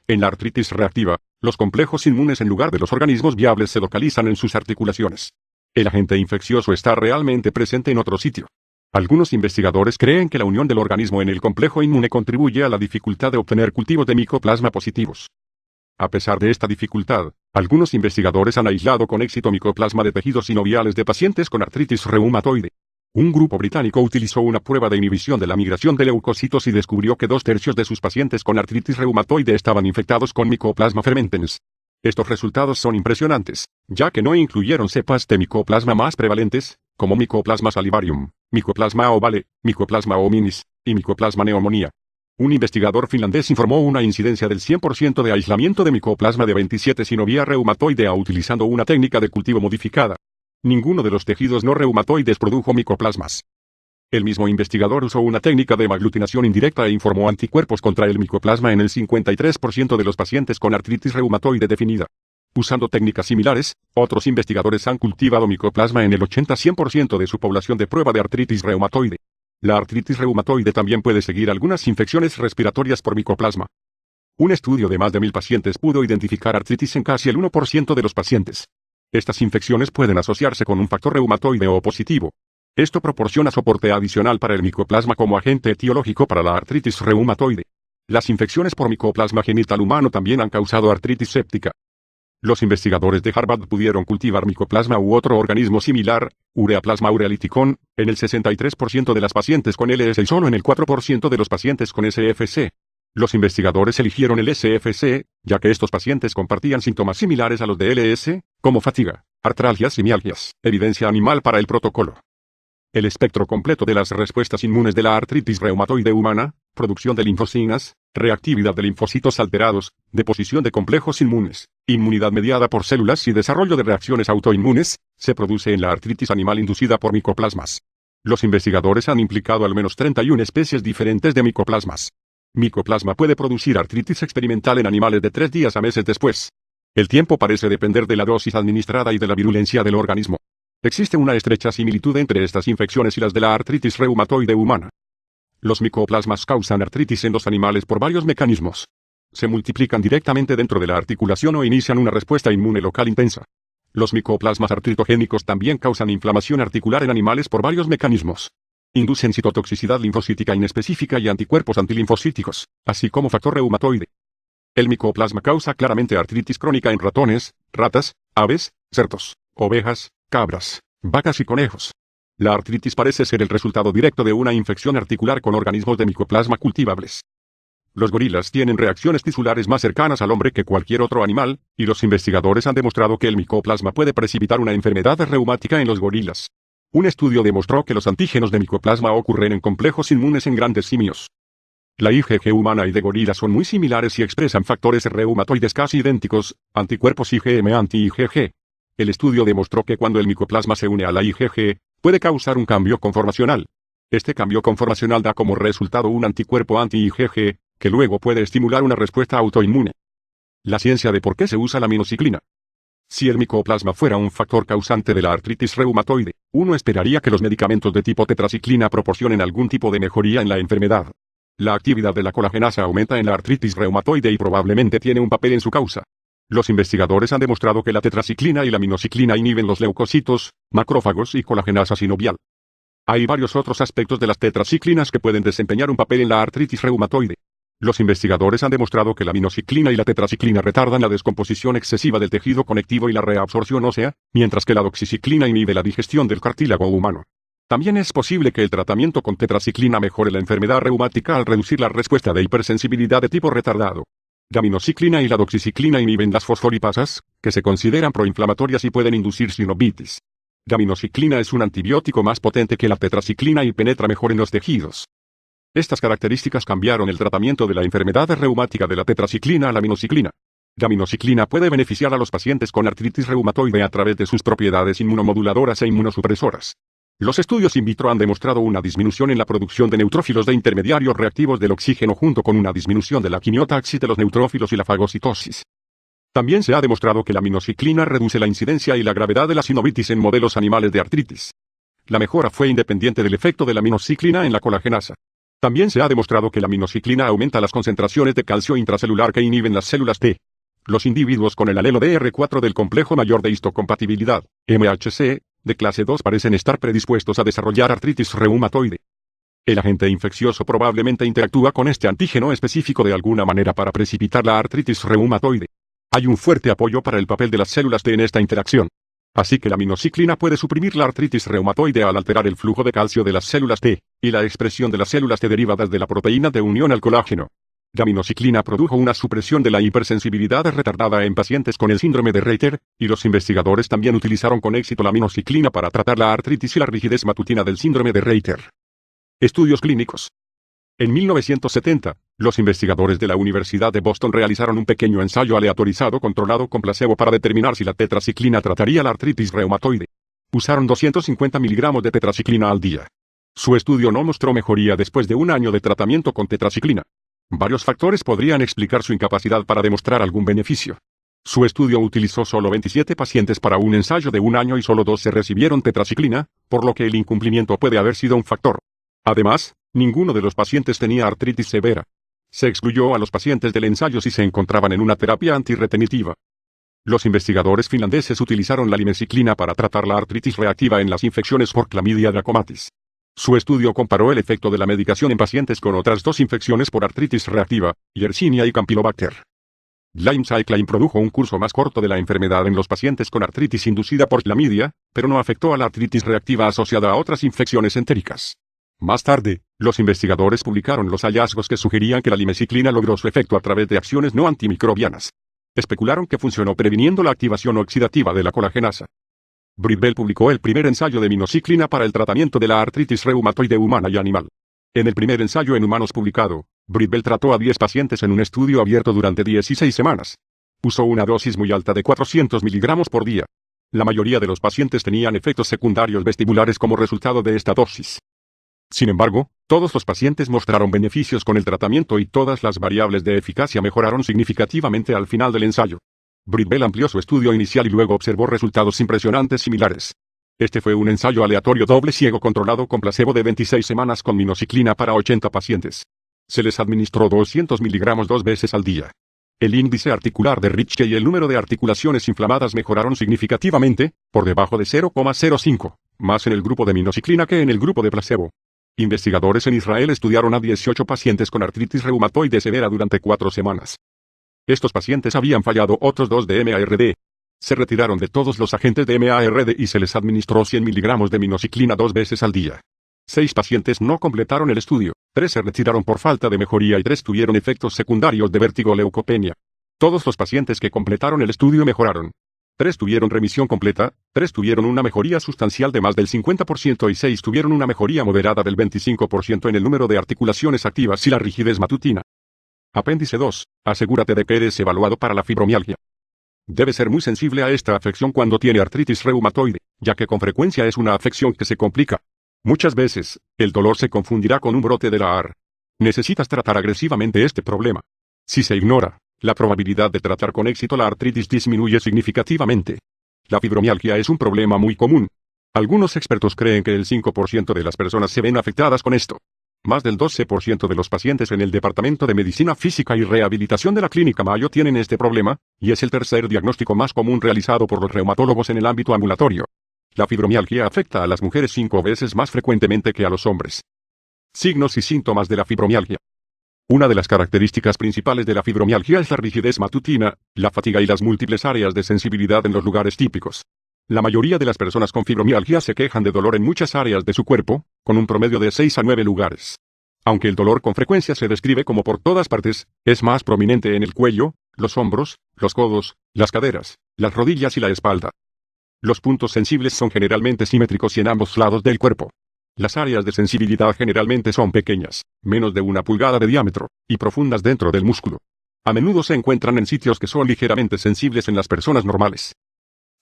En la artritis reactiva, los complejos inmunes en lugar de los organismos viables se localizan en sus articulaciones. El agente infeccioso está realmente presente en otro sitio. Algunos investigadores creen que la unión del organismo en el complejo inmune contribuye a la dificultad de obtener cultivos de micoplasma positivos. A pesar de esta dificultad, algunos investigadores han aislado con éxito micoplasma de tejidos sinoviales de pacientes con artritis reumatoide. Un grupo británico utilizó una prueba de inhibición de la migración de leucocitos y descubrió que 2/3 de sus pacientes con artritis reumatoide estaban infectados con Mycoplasma fermentens. Estos resultados son impresionantes, ya que no incluyeron cepas de micoplasma más prevalentes, como Mycoplasma salivarium, Mycoplasma ovale, Mycoplasma hominis, y Mycoplasma pneumonia. Un investigador finlandés informó una incidencia del 100% de aislamiento de micoplasma de 27 sinovia reumatoidea utilizando una técnica de cultivo modificada. Ninguno de los tejidos no reumatoides produjo micoplasmas. El mismo investigador usó una técnica de hemaglutinación indirecta e informó anticuerpos contra el micoplasma en el 53% de los pacientes con artritis reumatoide definida. Usando técnicas similares, otros investigadores han cultivado micoplasma en el 80-100% de su población de prueba de artritis reumatoide. La artritis reumatoide también puede seguir algunas infecciones respiratorias por micoplasma. Un estudio de más de 1000 pacientes pudo identificar artritis en casi el 1% de los pacientes. Estas infecciones pueden asociarse con un factor reumatoide O positivo. Esto proporciona soporte adicional para el micoplasma como agente etiológico para la artritis reumatoide. Las infecciones por micoplasma genital humano también han causado artritis séptica. Los investigadores de Harvard pudieron cultivar micoplasma u otro organismo similar, Ureaplasma urealyticon, en el 63% de las pacientes con LS y solo en el 4% de los pacientes con SFC. Los investigadores eligieron el SFC, ya que estos pacientes compartían síntomas similares a los de LS, como fatiga, artralgias y mialgias, evidencia animal para el protocolo. El espectro completo de las respuestas inmunes de la artritis reumatoide humana, producción de linfocinas, reactividad de linfocitos alterados, deposición de complejos inmunes, inmunidad mediada por células y desarrollo de reacciones autoinmunes, se produce en la artritis animal inducida por micoplasmas. Los investigadores han implicado al menos 31 especies diferentes de micoplasmas. Micoplasma puede producir artritis experimental en animales de 3 días a meses después. El tiempo parece depender de la dosis administrada y de la virulencia del organismo. Existe una estrecha similitud entre estas infecciones y las de la artritis reumatoide humana. Los micoplasmas causan artritis en los animales por varios mecanismos. Se multiplican directamente dentro de la articulación o inician una respuesta inmune local intensa. Los micoplasmas artritogénicos también causan inflamación articular en animales por varios mecanismos. Inducen citotoxicidad linfocítica inespecífica y anticuerpos antilinfocíticos, así como factor reumatoide. El micoplasma causa claramente artritis crónica en ratones, ratas, aves, cerdos, ovejas, cabras, vacas y conejos. La artritis parece ser el resultado directo de una infección articular con organismos de micoplasma cultivables. Los gorilas tienen reacciones tisulares más cercanas al hombre que cualquier otro animal, y los investigadores han demostrado que el micoplasma puede precipitar una enfermedad reumática en los gorilas. Un estudio demostró que los antígenos de micoplasma ocurren en complejos inmunes en grandes simios. La IgG humana y de gorila son muy similares y expresan factores reumatoides casi idénticos, anticuerpos IgM anti-IgG. El estudio demostró que cuando el micoplasma se une a la IgG, puede causar un cambio conformacional. Este cambio conformacional da como resultado un anticuerpo anti-IgG, que luego puede estimular una respuesta autoinmune. La ciencia de por qué se usa la minociclina. Si el micoplasma fuera un factor causante de la artritis reumatoide, uno esperaría que los medicamentos de tipo tetraciclina proporcionen algún tipo de mejoría en la enfermedad. La actividad de la colagenasa aumenta en la artritis reumatoide y probablemente tiene un papel en su causa. Los investigadores han demostrado que la tetraciclina y la minociclina inhiben los leucocitos, macrófagos y colagenasa sinovial. Hay varios otros aspectos de las tetraciclinas que pueden desempeñar un papel en la artritis reumatoide. Los investigadores han demostrado que la minociclina y la tetraciclina retardan la descomposición excesiva del tejido conectivo y la reabsorción ósea, mientras que la doxiciclina inhibe la digestión del cartílago humano. También es posible que el tratamiento con tetraciclina mejore la enfermedad reumática al reducir la respuesta de hipersensibilidad de tipo retardado. La minociclina y la doxiciclina inhiben las fosfolipasas, que se consideran proinflamatorias y pueden inducir sinovitis. La aminociclina es un antibiótico más potente que la tetraciclina y penetra mejor en los tejidos. Estas características cambiaron el tratamiento de la enfermedad reumática de la tetraciclina a la aminociclina. La aminociclina puede beneficiar a los pacientes con artritis reumatoide a través de sus propiedades inmunomoduladoras e inmunosupresoras. Los estudios in vitro han demostrado una disminución en la producción de neutrófilos de intermediarios reactivos del oxígeno junto con una disminución de la quimiotaxis de los neutrófilos y la fagocitosis. También se ha demostrado que la aminociclina reduce la incidencia y la gravedad de la sinovitis en modelos animales de artritis. La mejora fue independiente del efecto de la aminociclina en la colagenasa. También se ha demostrado que la aminociclina aumenta las concentraciones de calcio intracelular que inhiben las células T. Los individuos con el alelo DR4 del complejo mayor de histocompatibilidad, MHC, de clase 2 parecen estar predispuestos a desarrollar artritis reumatoide. El agente infeccioso probablemente interactúa con este antígeno específico de alguna manera para precipitar la artritis reumatoide. Hay un fuerte apoyo para el papel de las células T en esta interacción. Así que la aminociclina puede suprimir la artritis reumatoide al alterar el flujo de calcio de las células T, y la expresión de las células T derivadas de la proteína de unión al colágeno. La aminociclina produjo una supresión de la hipersensibilidad retardada en pacientes con el síndrome de Reiter, y los investigadores también utilizaron con éxito la aminociclina para tratar la artritis y la rigidez matutina del síndrome de Reiter. Estudios clínicos. En 1970, los investigadores de la Universidad de Boston realizaron un pequeño ensayo aleatorizado controlado con placebo para determinar si la tetraciclina trataría la artritis reumatoide. Usaron 250 miligramos de tetraciclina al día. Su estudio no mostró mejoría después de un año de tratamiento con tetraciclina. Varios factores podrían explicar su incapacidad para demostrar algún beneficio. Su estudio utilizó solo 27 pacientes para un ensayo de un año y solo 12 recibieron tetraciclina, por lo que el incumplimiento puede haber sido un factor. Además, ninguno de los pacientes tenía artritis severa. Se excluyó a los pacientes del ensayo si se encontraban en una terapia antirretenitiva. Los investigadores finlandeses utilizaron la limeciclina para tratar la artritis reactiva en las infecciones por Chlamydia trachomatis. Su estudio comparó el efecto de la medicación en pacientes con otras dos infecciones por artritis reactiva, Yersinia y Campylobacter. Limecicline produjo un curso más corto de la enfermedad en los pacientes con artritis inducida por Chlamydia, pero no afectó a la artritis reactiva asociada a otras infecciones entéricas. Más tarde, los investigadores publicaron los hallazgos que sugerían que la limeciclina logró su efecto a través de acciones no antimicrobianas. Especularon que funcionó previniendo la activación oxidativa de la colagenasa. Bridwell publicó el primer ensayo de aminociclina para el tratamiento de la artritis reumatoide humana y animal. En el primer ensayo en humanos publicado, Bridwell trató a 10 pacientes en un estudio abierto durante 16 semanas. Usó una dosis muy alta de 400 miligramos por día. La mayoría de los pacientes tenían efectos secundarios vestibulares como resultado de esta dosis. Sin embargo, todos los pacientes mostraron beneficios con el tratamiento y todas las variables de eficacia mejoraron significativamente al final del ensayo. Bridwell amplió su estudio inicial y luego observó resultados impresionantes similares. Este fue un ensayo aleatorio doble ciego controlado con placebo de 26 semanas con aminociclina para 80 pacientes. Se les administró 200 miligramos 2 veces al día. El índice articular de Ritchie y el número de articulaciones inflamadas mejoraron significativamente, por debajo de 0,05, más en el grupo de aminociclina que en el grupo de placebo. Investigadores en Israel estudiaron a 18 pacientes con artritis reumatoide severa durante 4 semanas. Estos pacientes habían fallado otros 2 de MARD. Se retiraron de todos los agentes de MARD y se les administró 100 miligramos de aminociclina 2 veces al día. 6 pacientes no completaron el estudio, 3 se retiraron por falta de mejoría y 3 tuvieron efectos secundarios de vértigo o leucopenia. Todos los pacientes que completaron el estudio mejoraron. 3 tuvieron remisión completa, 3 tuvieron una mejoría sustancial de más del 50% y 6 tuvieron una mejoría moderada del 25% en el número de articulaciones activas y la rigidez matutina. Apéndice 2. Asegúrate de que eres evaluado para la fibromialgia. Debe ser muy sensible a esta afección cuando tiene artritis reumatoide, ya que con frecuencia es una afección que se complica. Muchas veces, el dolor se confundirá con un brote de la AR. Necesitas tratar agresivamente este problema. Si se ignora, la probabilidad de tratar con éxito la artritis disminuye significativamente. La fibromialgia es un problema muy común. Algunos expertos creen que el 5% de las personas se ven afectadas con esto. Más del 12% de los pacientes en el Departamento de Medicina Física y Rehabilitación de la Clínica Mayo tienen este problema, y es el tercer diagnóstico más común realizado por los reumatólogos en el ámbito ambulatorio. La fibromialgia afecta a las mujeres 5 veces más frecuentemente que a los hombres. Signos y síntomas de la fibromialgia. Una de las características principales de la fibromialgia es la rigidez matutina, la fatiga y las múltiples áreas de sensibilidad en los lugares típicos. La mayoría de las personas con fibromialgia se quejan de dolor en muchas áreas de su cuerpo, con un promedio de 6 a 9 lugares. Aunque el dolor con frecuencia se describe como por todas partes, es más prominente en el cuello, los hombros, los codos, las caderas, las rodillas y la espalda. Los puntos sensibles son generalmente simétricos y en ambos lados del cuerpo. Las áreas de sensibilidad generalmente son pequeñas, menos de 1 pulgada de diámetro, y profundas dentro del músculo. A menudo se encuentran en sitios que son ligeramente sensibles en las personas normales.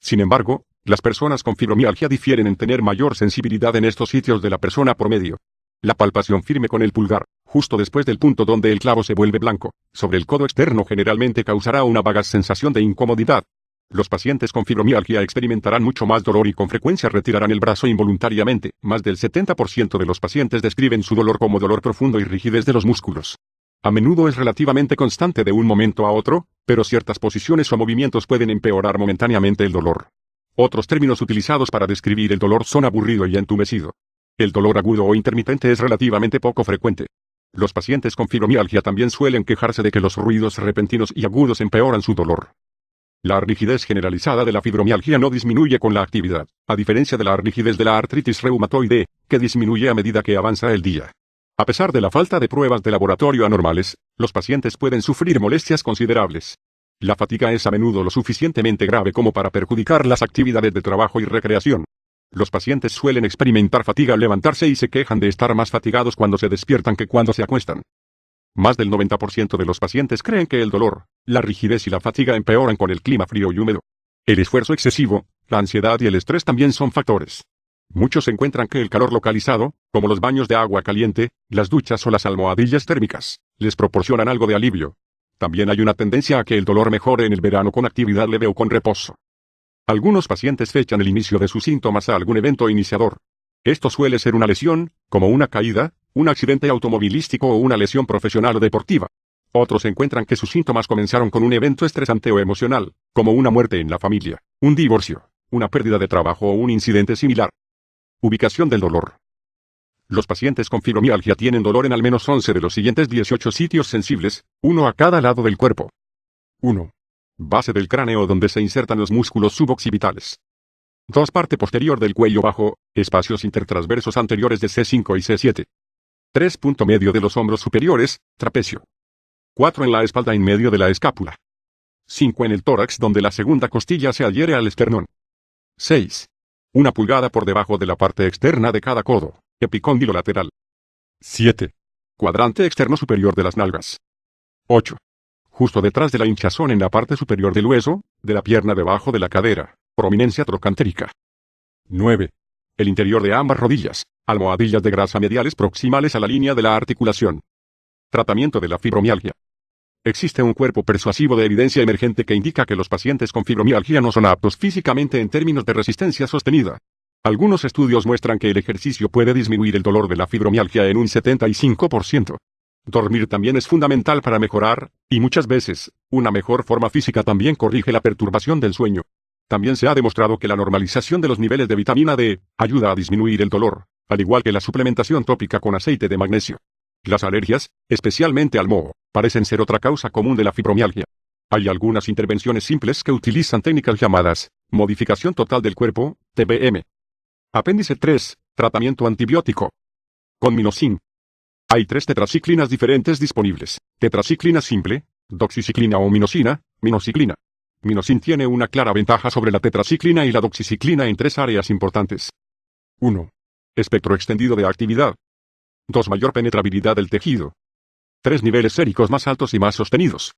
Sin embargo, las personas con fibromialgia difieren en tener mayor sensibilidad en estos sitios de la persona promedio. La palpación firme con el pulgar, justo después del punto donde el clavo se vuelve blanco, sobre el codo externo generalmente causará una vaga sensación de incomodidad. Los pacientes con fibromialgia experimentarán mucho más dolor y con frecuencia retirarán el brazo involuntariamente. Más del 70% de los pacientes describen su dolor como dolor profundo y rigidez de los músculos. A menudo es relativamente constante de un momento a otro, pero ciertas posiciones o movimientos pueden empeorar momentáneamente el dolor. Otros términos utilizados para describir el dolor son aburrido y entumecido. El dolor agudo o intermitente es relativamente poco frecuente. Los pacientes con fibromialgia también suelen quejarse de que los ruidos repentinos y agudos empeoran su dolor. La rigidez generalizada de la fibromialgia no disminuye con la actividad, a diferencia de la rigidez de la artritis reumatoide, que disminuye a medida que avanza el día. A pesar de la falta de pruebas de laboratorio anormales, los pacientes pueden sufrir molestias considerables. La fatiga es a menudo lo suficientemente grave como para perjudicar las actividades de trabajo y recreación. Los pacientes suelen experimentar fatiga al levantarse y se quejan de estar más fatigados cuando se despiertan que cuando se acuestan. Más del 90% de los pacientes creen que el dolor, la rigidez y la fatiga empeoran con el clima frío y húmedo. El esfuerzo excesivo, la ansiedad y el estrés también son factores. Muchos encuentran que el calor localizado, como los baños de agua caliente, las duchas o las almohadillas térmicas, les proporcionan algo de alivio. También hay una tendencia a que el dolor mejore en el verano con actividad leve o con reposo. Algunos pacientes fechan el inicio de sus síntomas a algún evento iniciador. Esto suele ser una lesión, como una caída, un accidente automovilístico o una lesión profesional o deportiva. Otros encuentran que sus síntomas comenzaron con un evento estresante o emocional, como una muerte en la familia, un divorcio, una pérdida de trabajo o un incidente similar. Ubicación del dolor. Los pacientes con fibromialgia tienen dolor en al menos 11 de los siguientes 18 sitios sensibles, uno a cada lado del cuerpo. 1. Base del cráneo donde se insertan los músculos suboccipitales. 2. Parte posterior del cuello bajo, espacios intertransversos anteriores de C5 y C7. 3. Punto medio de los hombros superiores, trapecio. 4. En la espalda en medio de la escápula. 5. En el tórax donde la segunda costilla se adhiere al esternón. 6. 1 pulgada por debajo de la parte externa de cada codo, epicóndilo lateral. 7. Cuadrante externo superior de las nalgas. 8. Justo detrás de la hinchazón en la parte superior del hueso, de la pierna debajo de la cadera, prominencia trocantérica. 9. El interior de ambas rodillas, almohadillas de grasa mediales proximales a la línea de la articulación. Tratamiento de la fibromialgia. Existe un cuerpo persuasivo de evidencia emergente que indica que los pacientes con fibromialgia no son aptos físicamente en términos de resistencia sostenida. Algunos estudios muestran que el ejercicio puede disminuir el dolor de la fibromialgia en un 75%. Dormir también es fundamental para mejorar, y muchas veces, una mejor forma física también corrige la perturbación del sueño. También se ha demostrado que la normalización de los niveles de vitamina D ayuda a disminuir el dolor, al igual que la suplementación tópica con aceite de magnesio. Las alergias, especialmente al moho, parecen ser otra causa común de la fibromialgia. Hay algunas intervenciones simples que utilizan técnicas llamadas modificación total del cuerpo, TBM. Apéndice 3, tratamiento antibiótico. Con minosin. Hay 3 tetraciclinas diferentes disponibles: tetraciclina simple, doxiciclina o minosina, minociclina. Minosin tiene una clara ventaja sobre la tetraciclina y la doxiciclina en 3 áreas importantes. 1. Espectro extendido de actividad. 2. Mayor penetrabilidad del tejido. 3. Niveles séricos más altos y más sostenidos.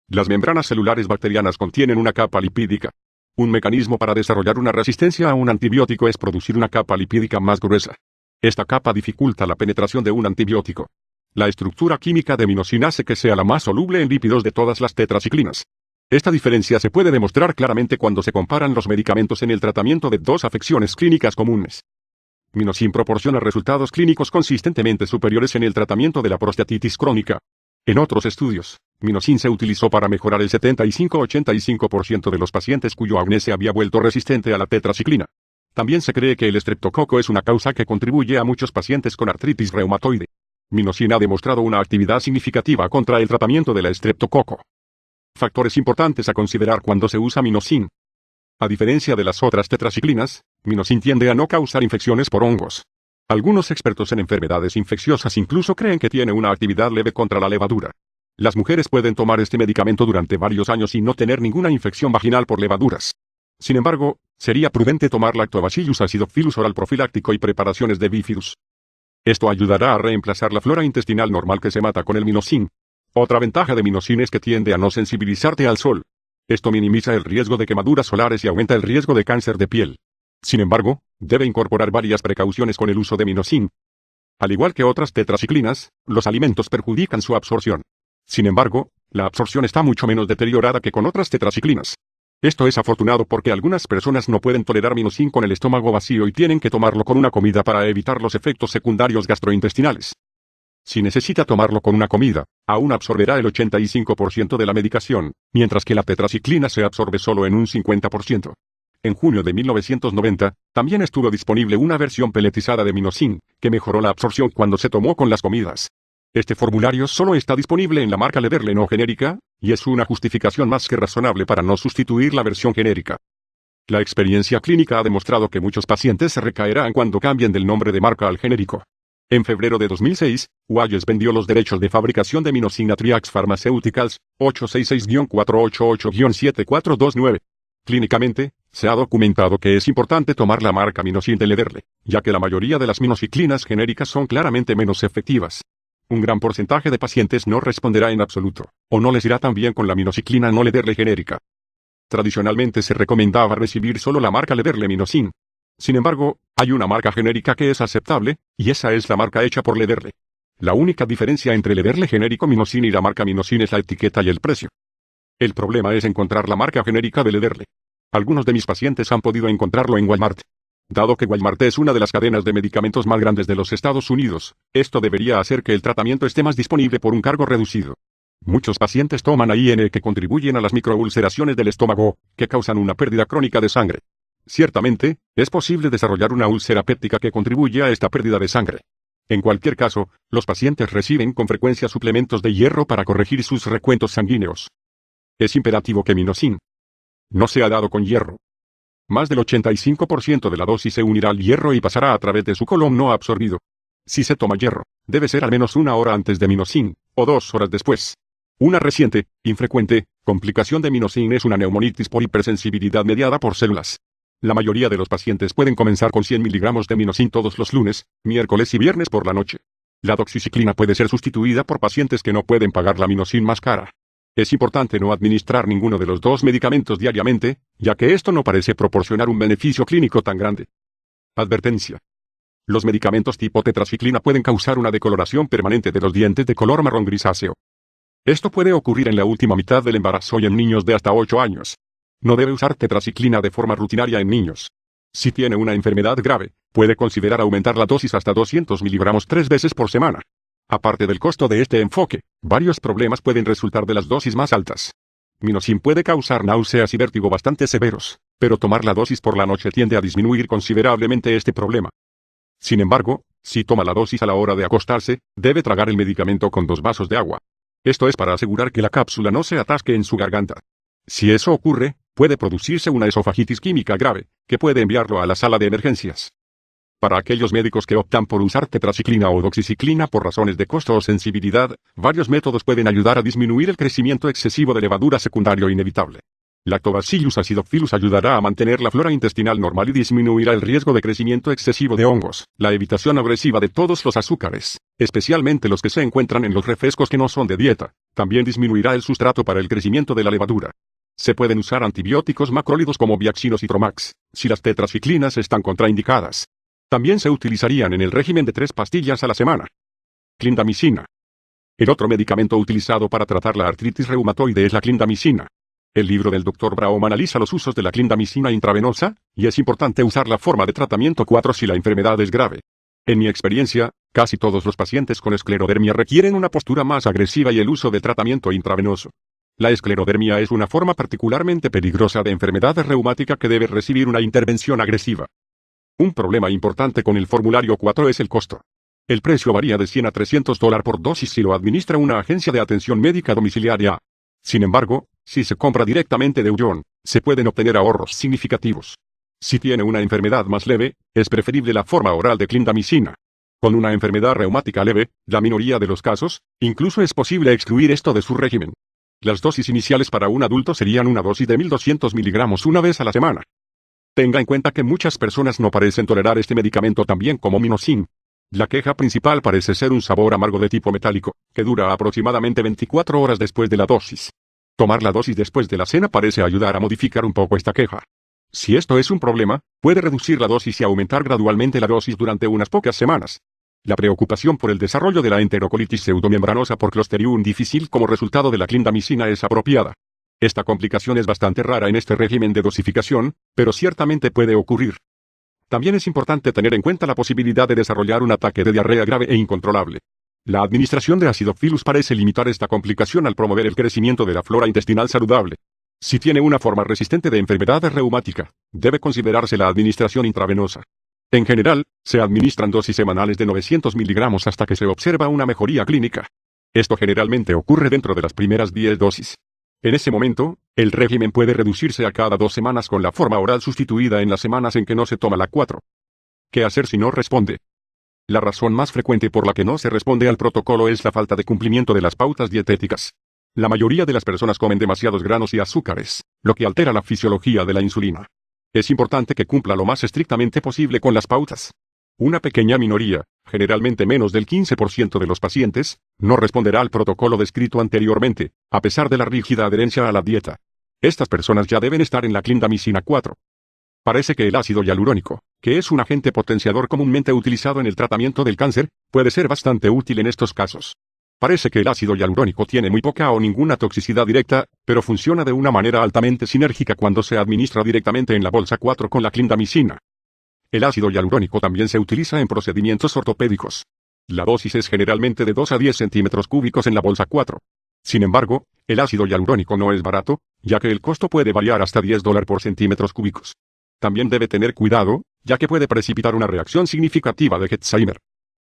Las membranas celulares bacterianas contienen una capa lipídica. Un mecanismo para desarrollar una resistencia a un antibiótico es producir una capa lipídica más gruesa. Esta capa dificulta la penetración de un antibiótico. La estructura química de minosin hace que sea la más soluble en lípidos de todas las tetraciclinas. Esta diferencia se puede demostrar claramente cuando se comparan los medicamentos en el tratamiento de 2 afecciones clínicas comunes. Minosin proporciona resultados clínicos consistentemente superiores en el tratamiento de la prostatitis crónica. En otros estudios, minosin se utilizó para mejorar el 75-85% de los pacientes cuyo acné se había vuelto resistente a la tetraciclina. También se cree que el estreptococo es una causa que contribuye a muchos pacientes con artritis reumatoide. Minosin ha demostrado una actividad significativa contra el tratamiento de la estreptococo. Factores importantes a considerar cuando se usa minosin. A diferencia de las otras tetraciclinas, minosin tiende a no causar infecciones por hongos. Algunos expertos en enfermedades infecciosas incluso creen que tiene una actividad leve contra la levadura. Las mujeres pueden tomar este medicamento durante varios años y no tener ninguna infección vaginal por levaduras. Sin embargo, Sería prudente tomar Lactobacillus acidophilus oral profiláctico y preparaciones de bifidus. Esto ayudará a reemplazar la flora intestinal normal que se mata con el Minocin. Otra ventaja de Minocin es que tiende a no sensibilizarte al sol. Esto minimiza el riesgo de quemaduras solares y aumenta el riesgo de cáncer de piel. Sin embargo, debe incorporar varias precauciones con el uso de Minocin. Al igual que otras tetraciclinas, los alimentos perjudican su absorción. Sin embargo, la absorción está mucho menos deteriorada que con otras tetraciclinas. Esto es afortunado porque algunas personas no pueden tolerar Minocin con el estómago vacío y tienen que tomarlo con una comida para evitar los efectos secundarios gastrointestinales. Si necesita tomarlo con una comida, aún absorberá el 85% de la medicación, mientras que la tetraciclina se absorbe solo en un 50%. En junio de 1990, también estuvo disponible una versión peletizada de Minocin, que mejoró la absorción cuando se tomó con las comidas. Este formulario solo está disponible en la marca Lederle no genérica, y es una justificación más que razonable para no sustituir la versión genérica. La experiencia clínica ha demostrado que muchos pacientes se recaerán cuando cambien del nombre de marca al genérico. En febrero de 2006, Walles vendió los derechos de fabricación de Minocin a Triax Pharmaceuticals, 866-488-7429. Clínicamente, se ha documentado que es importante tomar la marca Minocin de Lederle, ya que la mayoría de las minociclinas genéricas son claramente menos efectivas. Un gran porcentaje de pacientes no responderá en absoluto, o no les irá tan bien con la minociclina no Lederle genérica. Tradicionalmente se recomendaba recibir solo la marca Lederle Minocin. Sin embargo, hay una marca genérica que es aceptable, y esa es la marca hecha por Lederle. La única diferencia entre Lederle genérico Minocin y la marca Minocin es la etiqueta y el precio. El problema es encontrar la marca genérica de Lederle. Algunos de mis pacientes han podido encontrarlo en Walmart. Dado que Walmart es una de las cadenas de medicamentos más grandes de los Estados Unidos, esto debería hacer que el tratamiento esté más disponible por un cargo reducido. Muchos pacientes toman IN que contribuyen a las microulceraciones del estómago, que causan una pérdida crónica de sangre. Ciertamente, es posible desarrollar una úlcera péptica que contribuye a esta pérdida de sangre. En cualquier caso, los pacientes reciben con frecuencia suplementos de hierro para corregir sus recuentos sanguíneos. Es imperativo que Minocin no sea dado con hierro. Más del 85% de la dosis se unirá al hierro y pasará a través de su colon no absorbido. Si se toma hierro, debe ser al menos 1 hora antes de Minocin, o 2 horas después. Una reciente, infrecuente, complicación de Minocin es una neumonitis por hipersensibilidad mediada por células. La mayoría de los pacientes pueden comenzar con 100 miligramos de Minocin todos los lunes, miércoles y viernes por la noche. La doxiciclina puede ser sustituida por pacientes que no pueden pagar la Minocin más cara. Es importante no administrar ninguno de los dos medicamentos diariamente, ya que esto no parece proporcionar un beneficio clínico tan grande. Advertencia. Los medicamentos tipo tetraciclina pueden causar una decoloración permanente de los dientes de color marrón grisáceo. Esto puede ocurrir en la última mitad del embarazo y en niños de hasta 8 años. No debe usar tetraciclina de forma rutinaria en niños. Si tiene una enfermedad grave, puede considerar aumentar la dosis hasta 200 miligramos 3 veces por semana. Aparte del costo de este enfoque, varios problemas pueden resultar de las dosis más altas. Minocin puede causar náuseas y vértigo bastante severos, pero tomar la dosis por la noche tiende a disminuir considerablemente este problema. Sin embargo, si toma la dosis a la hora de acostarse, debe tragar el medicamento con 2 vasos de agua. Esto es para asegurar que la cápsula no se atasque en su garganta. Si eso ocurre, puede producirse una esofagitis química grave, que puede enviarlo a la sala de emergencias. Para aquellos médicos que optan por usar tetraciclina o doxiciclina por razones de costo o sensibilidad, varios métodos pueden ayudar a disminuir el crecimiento excesivo de levadura secundario inevitable. Lactobacillus acidophilus ayudará a mantener la flora intestinal normal y disminuirá el riesgo de crecimiento excesivo de hongos. La evitación agresiva de todos los azúcares, especialmente los que se encuentran en los refrescos que no son de dieta, también disminuirá el sustrato para el crecimiento de la levadura. Se pueden usar antibióticos macrólidos como Viaxin y Tromax, si las tetraciclinas están contraindicadas. También se utilizarían en el régimen de 3 pastillas a la semana. Clindamicina. El otro medicamento utilizado para tratar la artritis reumatoide es la clindamicina. El libro del Dr. Braum analiza los usos de la clindamicina intravenosa, y es importante usar la forma de tratamiento 4 si la enfermedad es grave. En mi experiencia, casi todos los pacientes con esclerodermia requieren una postura más agresiva y el uso de tratamiento intravenoso. La esclerodermia es una forma particularmente peligrosa de enfermedad reumática que debe recibir una intervención agresiva. Un problema importante con el formulario 4 es el costo. El precio varía de $100 a $300 por dosis si lo administra una agencia de atención médica domiciliaria. Sin embargo, si se compra directamente de Ullón, se pueden obtener ahorros significativos. Si tiene una enfermedad más leve, es preferible la forma oral de clindamicina. Con una enfermedad reumática leve, la minoría de los casos, incluso es posible excluir esto de su régimen. Las dosis iniciales para un adulto serían una dosis de 1200 miligramos una vez a la semana. Tenga en cuenta que muchas personas no parecen tolerar este medicamento tan bien como Minosin. La queja principal parece ser un sabor amargo de tipo metálico, que dura aproximadamente 24 horas después de la dosis. Tomar la dosis después de la cena parece ayudar a modificar un poco esta queja. Si esto es un problema, puede reducir la dosis y aumentar gradualmente la dosis durante unas pocas semanas. La preocupación por el desarrollo de la enterocolitis pseudomembranosa por Clostridium difficile como resultado de la clindamicina es apropiada. Esta complicación es bastante rara en este régimen de dosificación, pero ciertamente puede ocurrir. También es importante tener en cuenta la posibilidad de desarrollar un ataque de diarrea grave e incontrolable. La administración de Acidophilus parece limitar esta complicación al promover el crecimiento de la flora intestinal saludable. Si tiene una forma resistente de enfermedad reumática, debe considerarse la administración intravenosa. En general, se administran dosis semanales de 900 miligramos hasta que se observa una mejoría clínica. Esto generalmente ocurre dentro de las primeras 10 dosis. En ese momento, el régimen puede reducirse a cada 2 semanas con la forma oral sustituida en las semanas en que no se toma la 4. ¿Qué hacer si no responde? La razón más frecuente por la que no se responde al protocolo es la falta de cumplimiento de las pautas dietéticas. La mayoría de las personas comen demasiados granos y azúcares, lo que altera la fisiología de la insulina. Es importante que cumpla lo más estrictamente posible con las pautas. Una pequeña minoría, generalmente menos del 15% de los pacientes, no responderá al protocolo descrito anteriormente, a pesar de la rígida adherencia a la dieta. Estas personas ya deben estar en la clindamicina 4. Parece que el ácido hialurónico, que es un agente potenciador comúnmente utilizado en el tratamiento del cáncer, puede ser bastante útil en estos casos. Parece que el ácido hialurónico tiene muy poca o ninguna toxicidad directa, pero funciona de una manera altamente sinérgica cuando se administra directamente en la bolsa 4 con la clindamicina. El ácido hialurónico también se utiliza en procedimientos ortopédicos. La dosis es generalmente de 2 a 10 centímetros cúbicos en la bolsa 4. Sin embargo, el ácido hialurónico no es barato, ya que el costo puede variar hasta $10 por centímetros cúbicos. También debe tener cuidado, ya que puede precipitar una reacción significativa de Herxheimer.